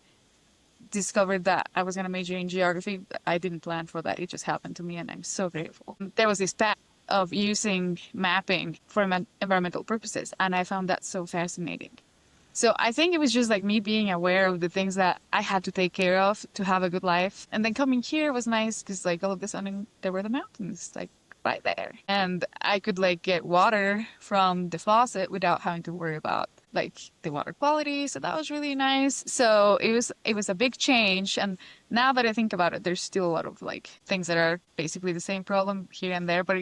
discovered that I was going to major in geography, I didn't plan for that. It just happened to me, and I'm so grateful. There was this path of using mapping for environmental purposes, and I found that so fascinating. So I think it was just like me being aware of the things that I had to take care of to have a good life. And then coming here was nice because like all of a sudden there were the mountains like right there. And I could like get water from the faucet without having to worry about like the water quality. So that was really nice. So it was a big change. And now that I think about it, there's still a lot of like things that are basically the same problem here and there, but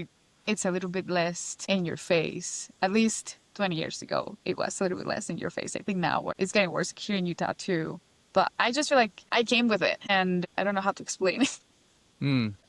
it's a little bit less in your face. At least 20 years ago, it was a little bit less in your face. I think now it's getting worse here in Utah too. But I just feel like I came with it, and I don't know how to explain it.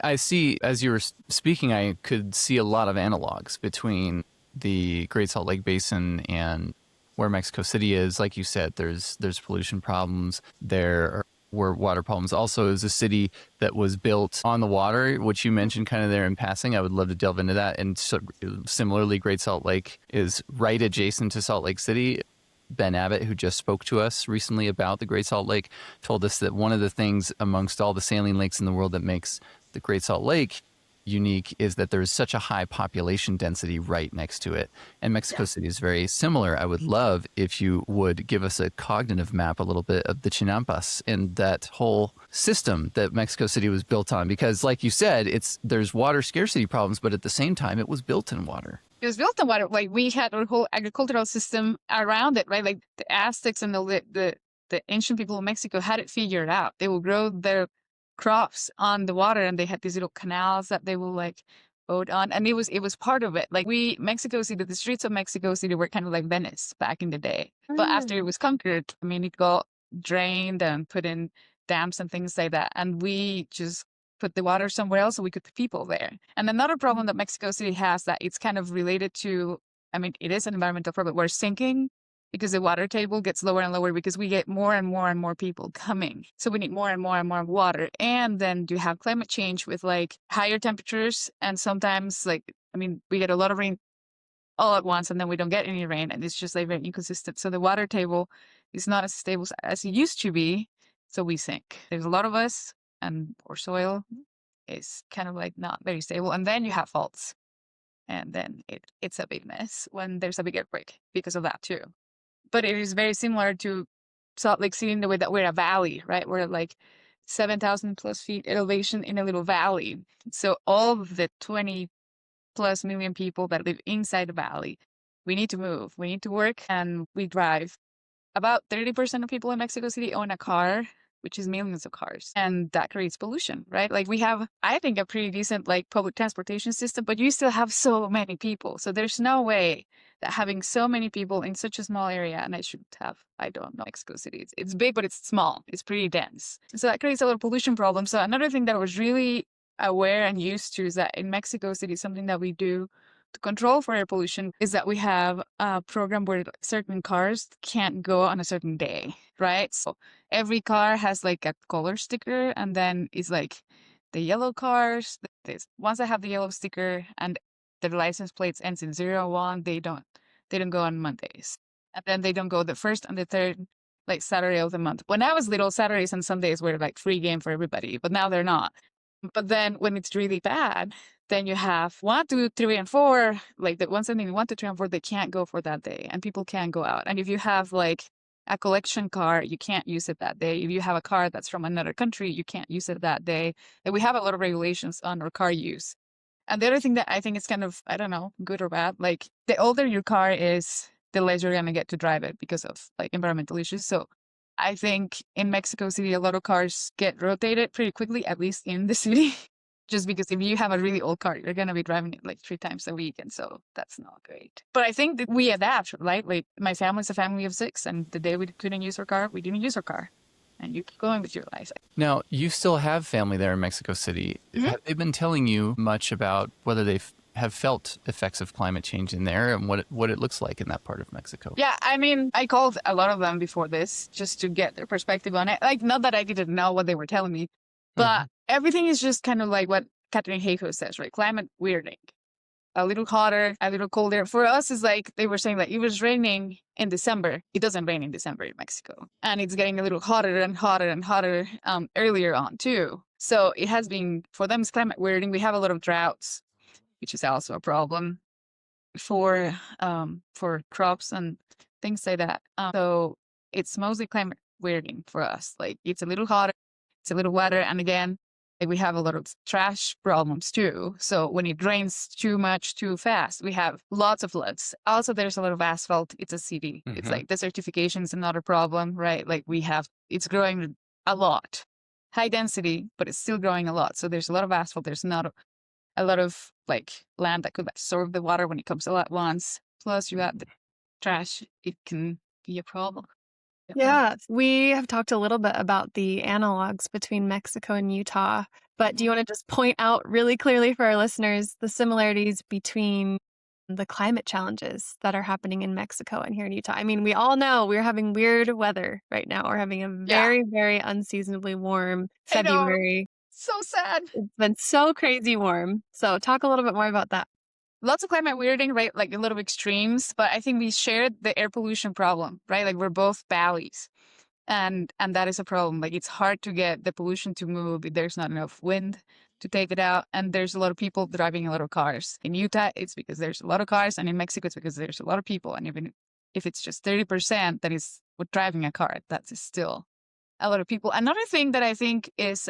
I see, as you were speaking, I could see a lot of analogs between the Great Salt Lake Basin and where Mexico City is. Like you said, there's pollution problems. There were water problems. Also, it was a city that was built on the water, which you mentioned kind of there in passing. I would love to delve into that. And so, similarly, Great Salt Lake is right adjacent to Salt Lake City. Ben Abbott, who just spoke to us recently about the Great Salt Lake, told us that one of the things amongst all the saline lakes in the world that makes the Great Salt Lake unique is that there's such a high population density right next to it. And Mexico City is very similar. I would love if you would give us a cognitive map a little bit of the Chinampas and that whole system that Mexico City was built on. Because like you said, there's water scarcity problems, but at the same time, it was built in water. It was built on water. Like we had our whole agricultural system around it, right? Like the Aztecs and the ancient people of Mexico had it figured out. They will grow their crops on the water, and they had these little canals that they will like boat on, and it was part of it. Like Mexico City, the streets of Mexico City were kind of like Venice back in the day. But after it was conquered, I mean, it got drained and put in dams and things like that, and we just put the water somewhere else so we could put people there. And another problem that Mexico City has that it's kind of related to, I mean, it is an environmental problem. We're sinking because the water table gets lower and lower because we get more and more and more people coming. So we need more and more and more water. And then you have climate change with like higher temperatures. And sometimes like, I mean, we get a lot of rain all at once and then we don't get any rain. And it's just like very inconsistent. So the water table is not as stable as it used to be. So we sink. There's a lot of us, and our soil is kind of like not very stable. And then you have faults. And then it's a big mess when there's a big earthquake because of that too. But it is very similar to Salt Lake City in the way that we're a valley, right? We're like 7,000 plus feet elevation in a little valley. So all of the 20 plus million people that live inside the valley, we need to move, we need to work, and we drive. About 30% of people in Mexico City own a car, which is millions of cars. And that creates pollution, right? Like we have, I think, a pretty decent like public transportation system, but you still have so many people. So there's no way that having so many people in such a small area, and I don't know, Mexico City, it's big, but it's small. It's pretty dense. So that creates a lot of pollution problems. So another thing that I was really aware and used to is that in Mexico City, something that we do to control for air pollution is that we have a program where certain cars can't go on a certain day, right? So every car has like a color sticker, and then it's like the yellow cars. Once they have the yellow sticker and their license plates ends in 01, they don't go on Mondays, and then they don't go the first and the third like Saturday of the month. When I was little, Saturdays and Sundays were like free game for everybody, but now they're not. But then when it's really bad, then you have 1, 2, 3, and 4. Like the ones ending in 1, 2, 3, and 4, they can't go for that day, and people can't go out. And if you have like a collection car, you can't use it that day. If you have a car that's from another country, you can't use it that day. And we have a lot of regulations on our car use. And the other thing that I think is kind of, I don't know, good or bad, like the older your car is, the less you're gonna get to drive it because of like environmental issues. So I think in Mexico City, a lot of cars get rotated pretty quickly, at least in the city. Just because if you have a really old car, you're going to be driving it like 3 times a week. And so that's not great. But I think that we adapt, right? Like my family's a family of 6. And the day we couldn't use our car, we didn't use our car. And you keep going with your life. Now, you still have family there in Mexico City. Mm-hmm. Have they been telling you much about whether they have felt effects of climate change in there and what it looks like in that part of Mexico? Yeah, I mean, I called a lot of them before this just to get their perspective on it. Like, not that I didn't know what they were telling me, but everything is just kind of like what Catherine Hayhoe says, right? Climate weirding. A little hotter, a little colder. For us, it's like they were saying that it was raining in December. It doesn't rain in December in Mexico. And it's getting a little hotter and hotter and hotter earlier on, too. So it has been, for them, it's climate weirding. We have a lot of droughts, which is also a problem for crops and things like that. So it's mostly climate weirding for us. Like it's a little hotter, it's a little wetter, and again, like we have a lot of trash problems too. So when it rains too much, too fast, we have lots of floods. Also, there's a lot of asphalt. It's a city. It's like desertification is another problem, right? Like it's growing a lot. High density, but it's still growing a lot. So there's a lot of asphalt. There's not a lot of like land that could absorb the water when it comes all at once. Plus you got the trash. It can be a problem. Yeah, we have talked a little bit about the analogs between Mexico and Utah, but do you want to just point out really clearly for our listeners the similarities between the climate challenges that are happening in Mexico and here in Utah? I mean, we all know we're having weird weather right now. We're having a very, very unseasonably warm February. So sad. It's been so crazy warm. So talk a little bit more about that. lots of climate weirding, right? Like a little extremes, but I think we shared the air pollution problem, right? Like we're both valleys. And that is a problem. Like it's hard to get the pollution to move if there's not enough wind to take it out. And there's a lot of people driving a lot of cars. In Utah, it's because there's a lot of cars, and in Mexico, it's because there's a lot of people. And even if it's just 30% that is with driving a car, that's still a lot of people. Another thing that I think is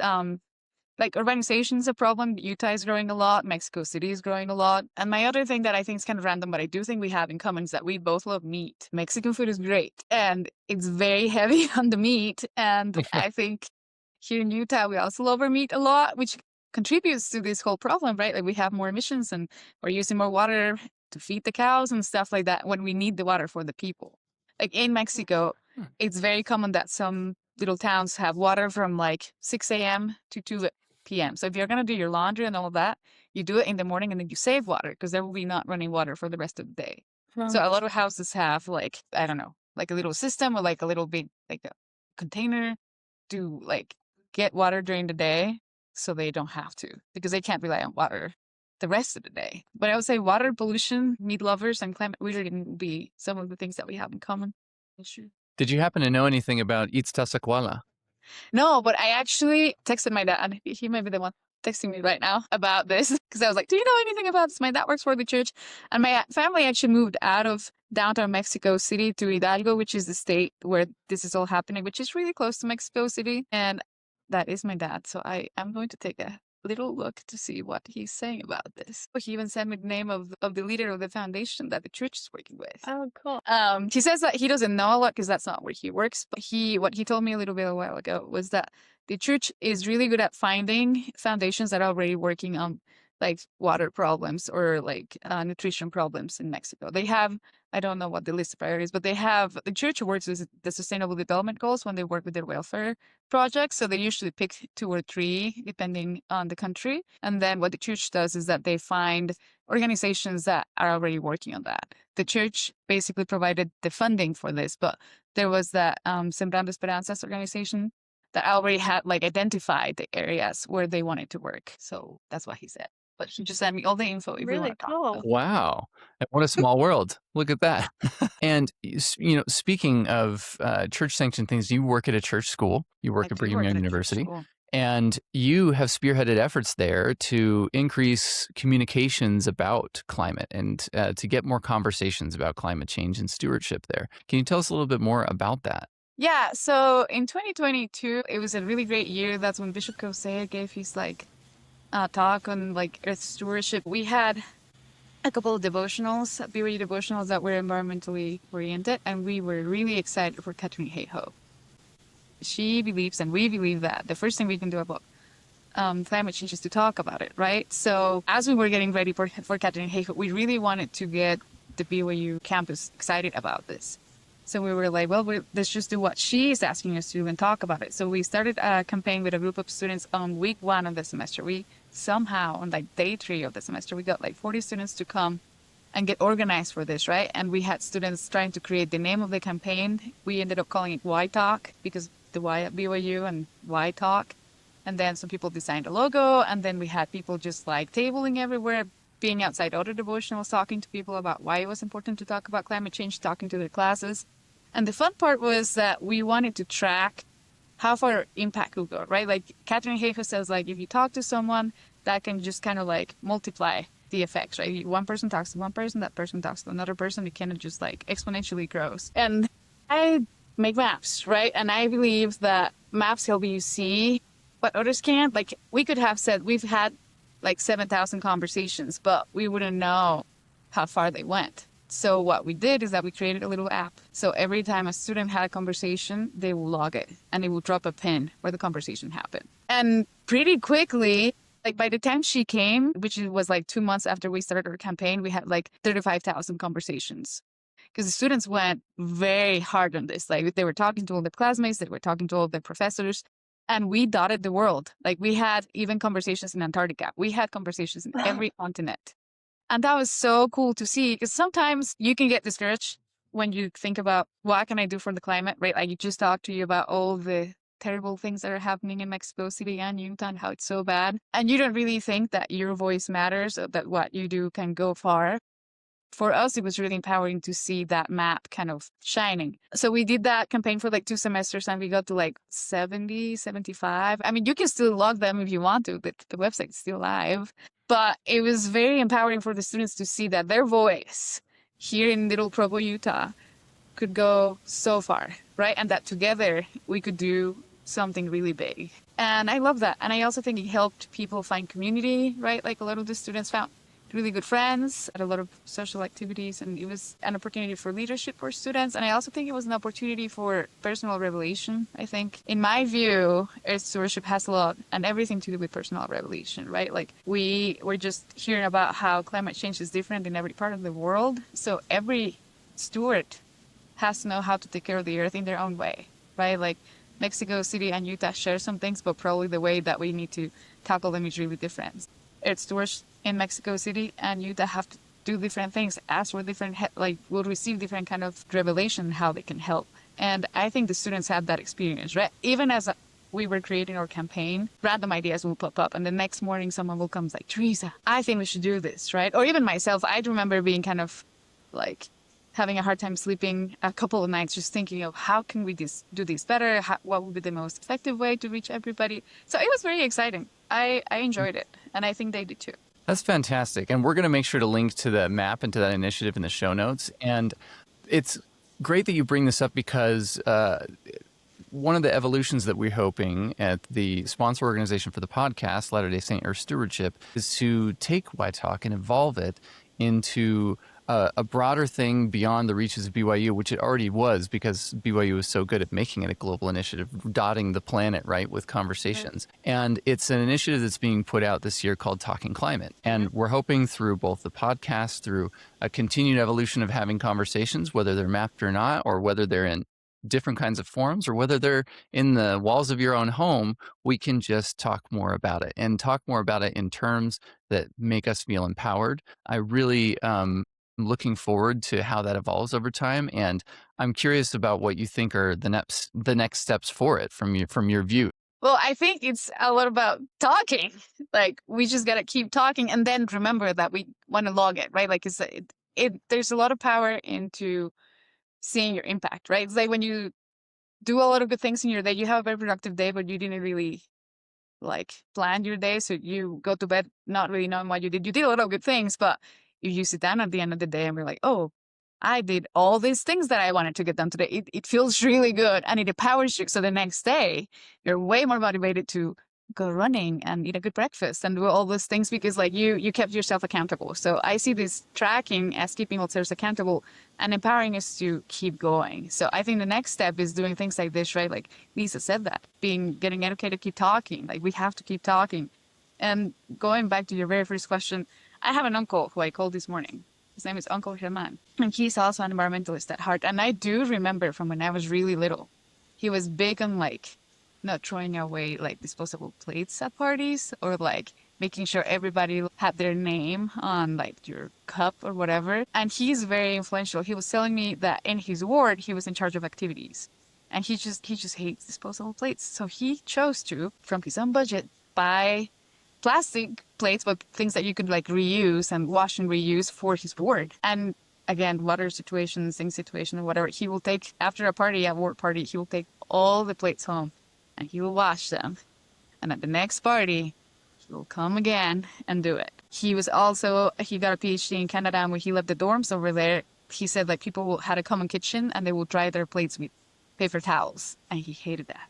like urbanization is a problem. Utah is growing a lot. Mexico City is growing a lot. And my other thing that I think is kind of random, but I do think we have in common is that we both love meat. Mexican food is great, and it's very heavy on the meat. And I think here in Utah, we also love our meat a lot, which contributes to this whole problem, right? Like we have more emissions and we're using more water to feed the cows and stuff like that when we need the water for the people. Like in Mexico, it's very common that some little towns have water from like 6 a.m. to 2 p.m. So if you're going to do your laundry and all of that, you do it in the morning and then you save water because there will be not running water for the rest of the day. So a lot of houses have like, I don't know, like a little system or like a little big, like a container to like get water during the day so they don't have to because they can't rely on water the rest of the day. But I would say water pollution, meat lovers, and climate weirding will be some of the things that we have in common. Sure. Did you happen to know anything about Itztasaquala? No, but I actually texted my dad. He might be the one texting me right now about this because I was like, do you know anything about this? My dad works for the church. And my family actually moved out of downtown Mexico City to Hidalgo, which is the state where this is all happening, which is really close to Mexico City. And that is my dad. So I am going to take a little look to see what he's saying about this. He even sent me the name of the leader of the foundation that the church is working with. Oh, cool. He says that he doesn't know a lot because that's not where he works. But what he told me a little bit a while ago was that the church is really good at finding foundations that are already working on like water problems or like nutrition problems in Mexico. They have, I don't know what the list of priorities, but they have, the church works with the Sustainable Development Goals when they work with their welfare projects. So they usually pick 2 or 3 depending on the country. And then what the church does is that they find organizations that are already working on that. The church basically provided the funding for this, but there was that Sembrando Esperanzas organization that already had like identified the areas where they wanted to work. So that's what he said. But he just sent me all the info if we Really want to talk. cool. Wow. And what a small world. Look at that. And, speaking of church-sanctioned things, you work at a church school. You work at Brigham Young University. And you have spearheaded efforts there to increase communications about climate and to get more conversations about climate change and stewardship there. Can you tell us a little bit more about that? Yeah, so in 2022, it was a really great year. That's when Bishop Kosea gave his talk on like earth stewardship. We had a couple of devotionals, BYU devotionals that were environmentally oriented, and we were really excited for Catherine Hayhoe. She believes, and we believe, that the first thing we can do about climate change is to talk about it, right? So as we were getting ready for Catherine Hayhoe, we really wanted to get the BYU campus excited about this. So we were like, well, let's just do what she's asking us to do and talk about it. So we started a campaign with a group of students on week 1 of the semester. We somehow, on like day 3 of the semester, we got like 40 students to come and get organized for this, right? And we had students trying to create the name of the campaign. We ended up calling it Why Talk because the Y at BYU and Why Talk. And then some people designed a logo, and then we had people just like tabling everywhere, being outside other devotionals, talking to people about why it was important to talk about climate change, talking to their classes. And the fun part was that we wanted to track how far impact could go, right? Like Catherine Hayhoe says, like if you talk to someone, that can just kind of like multiply the effects, right? One person talks to one person, that person talks to another person, it kind of just like exponentially grows. And I make maps, right? And I believe that maps help you see what others can't. Like we could have said we've had like 7,000 conversations, but we wouldn't know how far they went. So what we did is that we created a little app. So every time a student had a conversation, they will log it and it will drop a pin where the conversation happened. And pretty quickly, like by the time she came, which was like 2 months after we started our campaign, we had like 35,000 conversations. Because the students went very hard on this. Like they were talking to all their classmates, they were talking to all their professors, and we dotted the world. Like we had even conversations in Antarctica. We had conversations in every continent. And that was so cool to see, because sometimes you can get discouraged when you think about what can I do for the climate, right? Like you just talked to you about all the terrible things that are happening in Mexico City and Utah and how it's so bad. And you don't really think that your voice matters or that what you do can go far. For us, it was really empowering to see that map kind of shining. So we did that campaign for like 2 semesters and we got to like 70, 75. I mean, you can still log them if you want to, but the website's still live. But it was very empowering for the students to see that their voice here in Little Provo, Utah, could go so far, right? And that together we could do something really big. And I love that. And I also think it helped people find community, right? Like a lot of the students found really good friends at a lot of social activities, and it was an opportunity for leadership for students. And I also think it was an opportunity for personal revelation. I think, in my view, Earth stewardship has a lot and everything to do with personal revelation, right? Like we're just hearing about how climate change is different in every part of the world. So every steward has to know how to take care of the earth in their own way, right? Like Mexico City and Utah share some things, but probably the way that we need to tackle them is really different. Earth stewards in Mexico City and Utah have to do different things, ask for different, like will receive different kind of revelation how they can help. And I think the students had that experience, right? Even as we were creating our campaign, random ideas will pop up, and the next morning someone will come like, Teresa, I think we should do this, right? Or even myself, I remember being kind of like having a hard time sleeping a couple of nights, just thinking of how can we do this better? What would be the most effective way to reach everybody? So it was very exciting. I enjoyed it, and I think they did too. That's fantastic. And we're going to make sure to link to the map and to that initiative in the show notes. And it's great that you bring this up because one of the evolutions that we're hoping at the sponsor organization for the podcast, Latter-day Saint Earth Stewardship, is to take YTalk and evolve it into a broader thing beyond the reaches of BYU, which it already was because BYU is so good at making it a global initiative, dotting the planet, right, with conversations. Right. And it's an initiative that's being put out this year called Talking Climate. And we're hoping through both the podcast, through a continued evolution of having conversations, whether they're mapped or not, or whether they're in different kinds of forums, or whether they're in the walls of your own home, we can just talk more about it and talk more about it in terms that make us feel empowered. I really looking forward to how that evolves over time, and I'm curious about what you think are the next steps for it from your view. Well, I think it's a lot about talking. Like we just gotta keep talking, and then remember that we want to log it, right? Like there's a lot of power into seeing your impact, right? It's like when you do a lot of good things in your day, you have a very productive day, but you didn't really like plan your day, so you go to bed not really knowing what you did. You did a lot of good things, but you sit down at the end of the day and we're like, oh, I did all these things that I wanted to get done today. It feels really good and it empowers you. So the next day, you're way more motivated to go running and eat a good breakfast and do all those things because like you kept yourself accountable. So I see this tracking as keeping ourselves accountable and empowering us to keep going. So I think the next step is doing things like this, right? Like Lisa said that, getting educated, keep talking. Like we have to keep talking. And going back to your very first question, I have an uncle who I called this morning. His name is Uncle Herman, and he's also an environmentalist at heart. And I do remember from when I was really little, he was big on like not throwing away like disposable plates at parties or like making sure everybody had their name on like your cup or whatever. And he's very influential. He was telling me that in his ward, he was in charge of activities. And he just hates disposable plates. So he chose to, from his own budget, buy plastic plates, but things that you could like reuse and wash and reuse for his ward. And again, water situations, sink situation, or whatever, he will take, after a party, a ward party, he will take all the plates home and he will wash them. And at the next party, he will come again and do it. He got a PhD in Canada, and when he left the dorms over there, he said like people had a common kitchen and they will dry their plates with paper towels. And he hated that.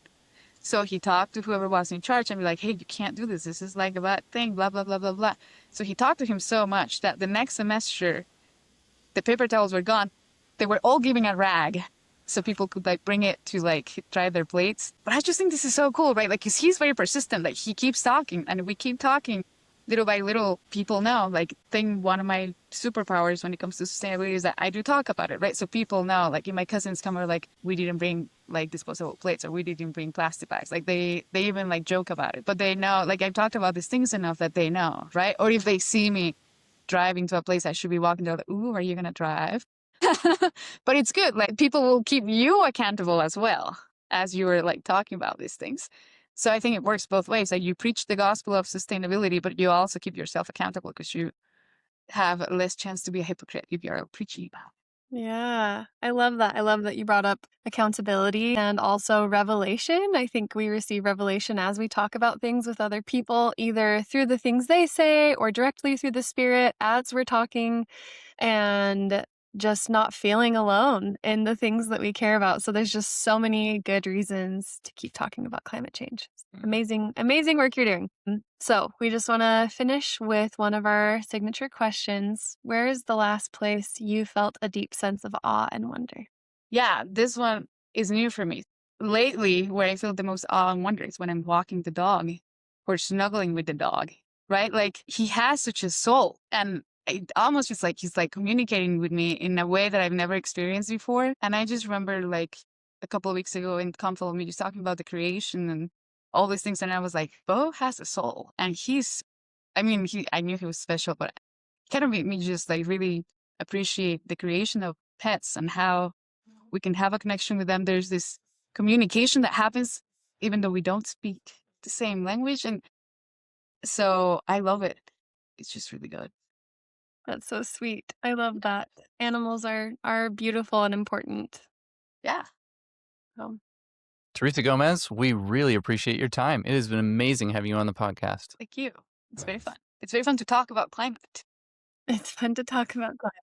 So he talked to whoever was in charge and be like, hey, you can't do this. This is like a bad thing, blah, blah, blah, blah, blah. So he talked to him so much that the next semester, the paper towels were gone. They were all giving a rag so people could like bring it to like dry their plates. But I just think this is so cool, right? Like, 'cause he's very persistent. Like he keeps talking and we keep talking little by little. People know, like, one of my superpowers when it comes to sustainability is that I do talk about it, right? So people know, like, if my cousins come over, like, we didn't bring like disposable plates or we didn't bring plastic bags. Like they even like joke about it, but they know, like I've talked about these things enough that they know, right? Or if they see me driving to a place I should be walking to, like, ooh, are you going to drive? But it's good. Like people will keep you accountable as well. as you were like talking about these things. So I think it works both ways. Like you preach the gospel of sustainability, but you also keep yourself accountable because you have less chance to be a hypocrite if you're preaching about. Yeah, I love that. I love that you brought up accountability and also revelation. I think we receive revelation as we talk about things with other people, either through the things they say or directly through the Spirit as we're talking, and just not feeling alone in the things that we care about. So there's just so many good reasons to keep talking about climate change. Amazing, amazing work you're doing. So we just want to finish with one of our signature questions. Where is the last place you felt a deep sense of awe and wonder? Yeah, this one is new for me. Lately, where I feel the most awe and wonder is when I'm walking the dog or snuggling with the dog, right? Like he has such a soul, and it almost just like he's like communicating with me in a way that I've never experienced before. And I just remember like a couple of weeks ago in Conflict, me just talking about the creation and all these things, and I was like, Bo has a soul, and I knew he was special, but it kind of made me just like really appreciate the creation of pets and how we can have a connection with them. There's this communication that happens even though we don't speak the same language. And so I love it. It's just really good. That's so sweet. I love that. Animals are beautiful and important. Yeah. So Teresa Gomez, we really appreciate your time. It has been amazing having you on the podcast. Thank you. It's very fun. It's very fun to talk about climate. it's fun to talk about climate.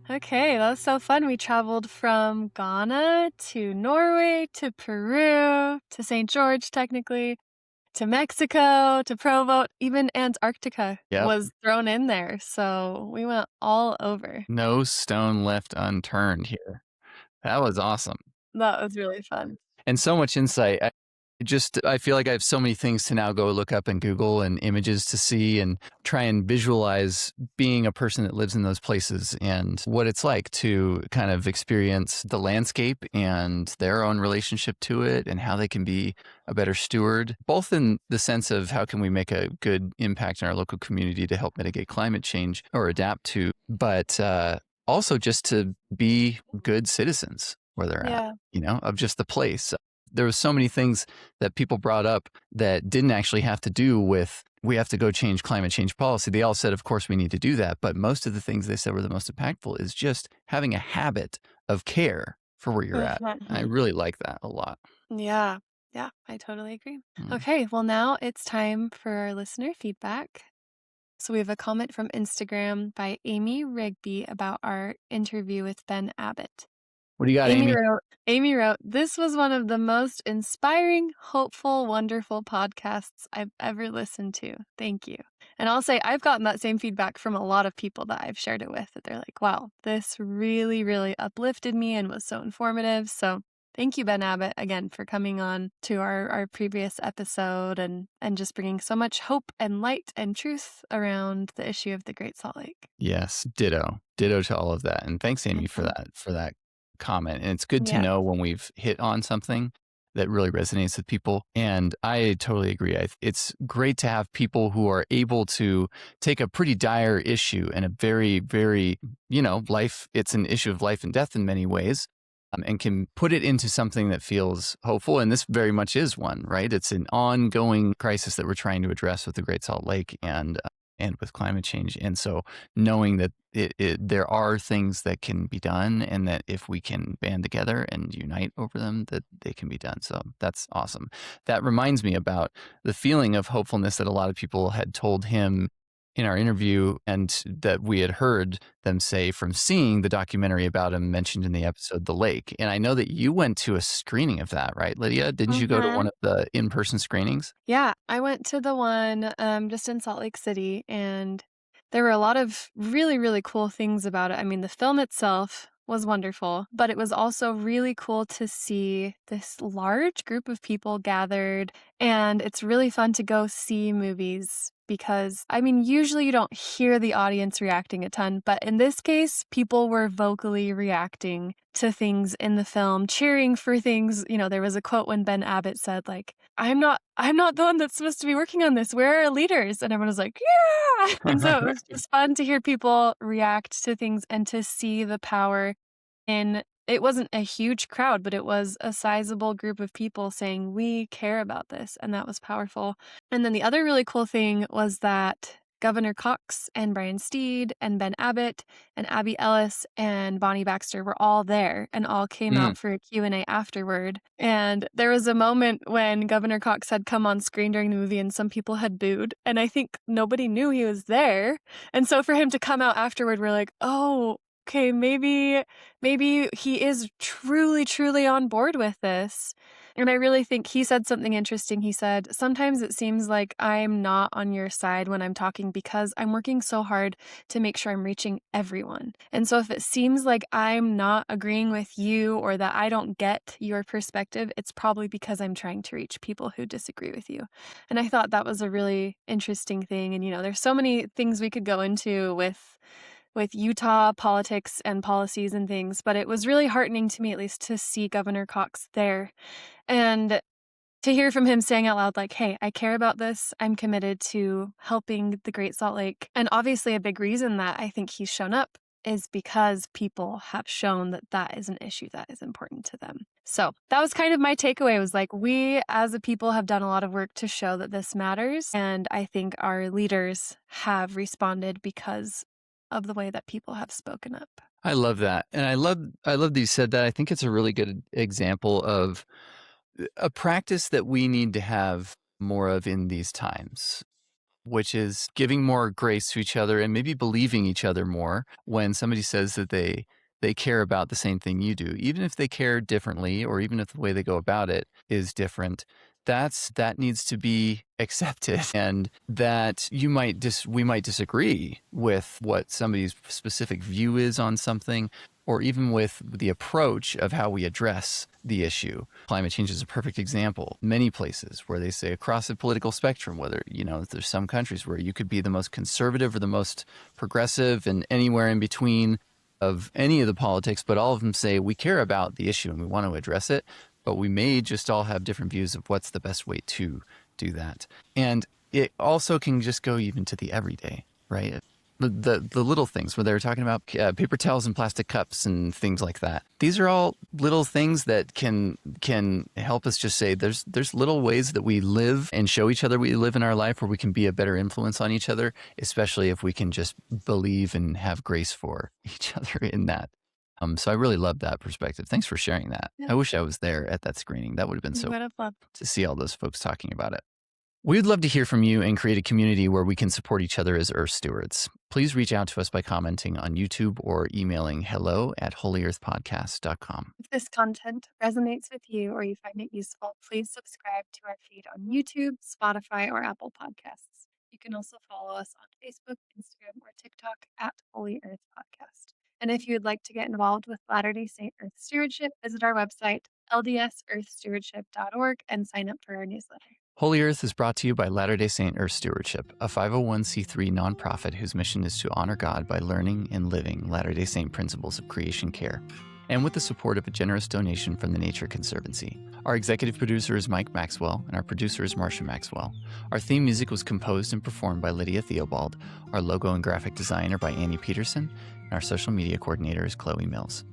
Okay, that was so fun. We traveled from Ghana to Norway to Peru to St. George, technically, to Mexico to Provo. Even Antarctica Yep. was thrown in there. So we went all over. No stone left unturned here. That was awesome. That was really fun. And so much insight. I feel like I have so many things to now go look up in Google and images to see and try and visualize being a person that lives in those places and what it's like to kind of experience the landscape and their own relationship to it and how they can be a better steward, both in the sense of how can we make a good impact in our local community to help mitigate climate change or adapt to, but also just to be good citizens where they're at, of just the place. There was so many things that people brought up that didn't actually have to do with we have to go change climate change policy. They all said, of course, we need to do that. But most of the things they said were the most impactful is just having a habit of care for where you're at. I really like that a lot. Yeah, I totally agree. Okay, well, now it's time for our listener feedback. So we have a comment from Instagram by Amy Rigby about our interview with Ben Abbott. What do you got, Amy? Amy wrote, "This was one of the most inspiring, hopeful, wonderful podcasts I've ever listened to. Thank you." And I'll say I've gotten that same feedback from a lot of people that I've shared it with, that they're like, wow, this really, really uplifted me and was so informative. So thank you, Ben Abbott, again, for coming on to our previous episode and just bringing so much hope and light and truth around the issue of the Great Salt Lake. Yes, ditto to all of that. And thanks, Amy, for that comment. And it's good to know when we've hit on something that really resonates with people. And I totally agree. It's great to have people who are able to take a pretty dire issue and a very, very, it's an issue of life and death in many ways, and can put it into something that feels hopeful. And this very much is one, right? It's an ongoing crisis that we're trying to address with the Great Salt Lake and with climate change. And so knowing that there are things that can be done and that if we can band together and unite over them, that they can be done. So that's awesome. That reminds me about the feeling of hopefulness that a lot of people had told him in our interview and that we had heard them say from seeing the documentary about him mentioned in the episode, The Lake. And I know that you went to a screening of that, right, Lydia? Didn't you go to one of the in-person screenings? Yeah, I went to the one just in Salt Lake City, and there were a lot of really, really cool things about it. I mean, the film itself was wonderful, but it was also really cool to see this large group of people gathered, and it's really fun to go see movies because, I mean, usually you don't hear the audience reacting a ton, but in this case, people were vocally reacting to things in the film, cheering for things. You know, there was a quote when Ben Abbott said, like, I'm not the one that's supposed to be working on this. Where are our leaders? And everyone was like, yeah. And so it was just fun to hear people react to things and to see the power in, it wasn't a huge crowd, but it was a sizable group of people saying, we care about this. And that was powerful. And then the other really cool thing was that Governor Cox and Brian Steed and Ben Abbott and Abby Ellis and Bonnie Baxter were all there and all came out for a Q&A afterward. And there was a moment when Governor Cox had come on screen during the movie and some people had booed. And I think nobody knew he was there. And so for him to come out afterward, we're like, oh, okay, maybe he is truly on board with this. And I really think he said something interesting. He said, sometimes it seems like I'm not on your side when I'm talking because I'm working so hard to make sure I'm reaching everyone. And so if it seems like I'm not agreeing with you or that I don't get your perspective, it's probably because I'm trying to reach people who disagree with you. And I thought that was a really interesting thing. And, you know, there's so many things we could go into with Utah politics and policies and things, but it was really heartening to me, at least, to see Governor Cox there and to hear from him saying out loud, like, hey, I care about this. I'm committed to helping the Great Salt Lake. And obviously a big reason that I think he's shown up is because people have shown that that is an issue that is important to them. So that was kind of my takeaway, was like, we as a people have done a lot of work to show that this matters. And I think our leaders have responded because of the way that people have spoken up. I love that. And I love that you said that. I think it's a really good example of a practice that we need to have more of in these times, which is giving more grace to each other and maybe believing each other more when somebody says that they care about the same thing you do, even if they care differently or even if the way they go about it is different. That needs to be accepted, and that we might disagree with what somebody's specific view is on something, or even with the approach of how we address the issue. Climate change is a perfect example. Many places where they say across the political spectrum, whether, you know, there's some countries where you could be the most conservative or the most progressive and anywhere in between of any of the politics, but all of them say we care about the issue and we want to address it, but we may just all have different views of what's the best way to do that. And it also can just go even to the everyday, right? The little things where they were talking about paper towels and plastic cups and things like that. These are all little things that can help us just say there's little ways that we live and show each other we live in our life where we can be a better influence on each other, especially if we can just believe and have grace for each other in that. So I really love that perspective. Thanks for sharing that. Yeah. I wish I was there at that screening. That would have been so Would have loved to see all those folks talking about it. We'd love to hear from you and create a community where we can support each other as Earth stewards. Please reach out to us by commenting on YouTube or emailing hello@holyearthpodcast.com. If this content resonates with you or you find it useful, please subscribe to our feed on YouTube, Spotify, or Apple Podcasts. You can also follow us on Facebook, Instagram, or TikTok at Holy Earth Podcast. And if you would like to get involved with Latter-day Saint Earth Stewardship, visit our website, ldsearthstewardship.org, and sign up for our newsletter. Holy Earth is brought to you by Latter-day Saint Earth Stewardship, a 501c3 nonprofit whose mission is to honor God by learning and living Latter-day Saint principles of creation care, and with the support of a generous donation from the Nature Conservancy. Our executive producer is Mike Maxwell, and our producer is Marcia Maxwell. Our theme music was composed and performed by Lydia Theobald. Our logo and graphic design are by Annie Peterson, and our social media coordinator is Chloe Mills.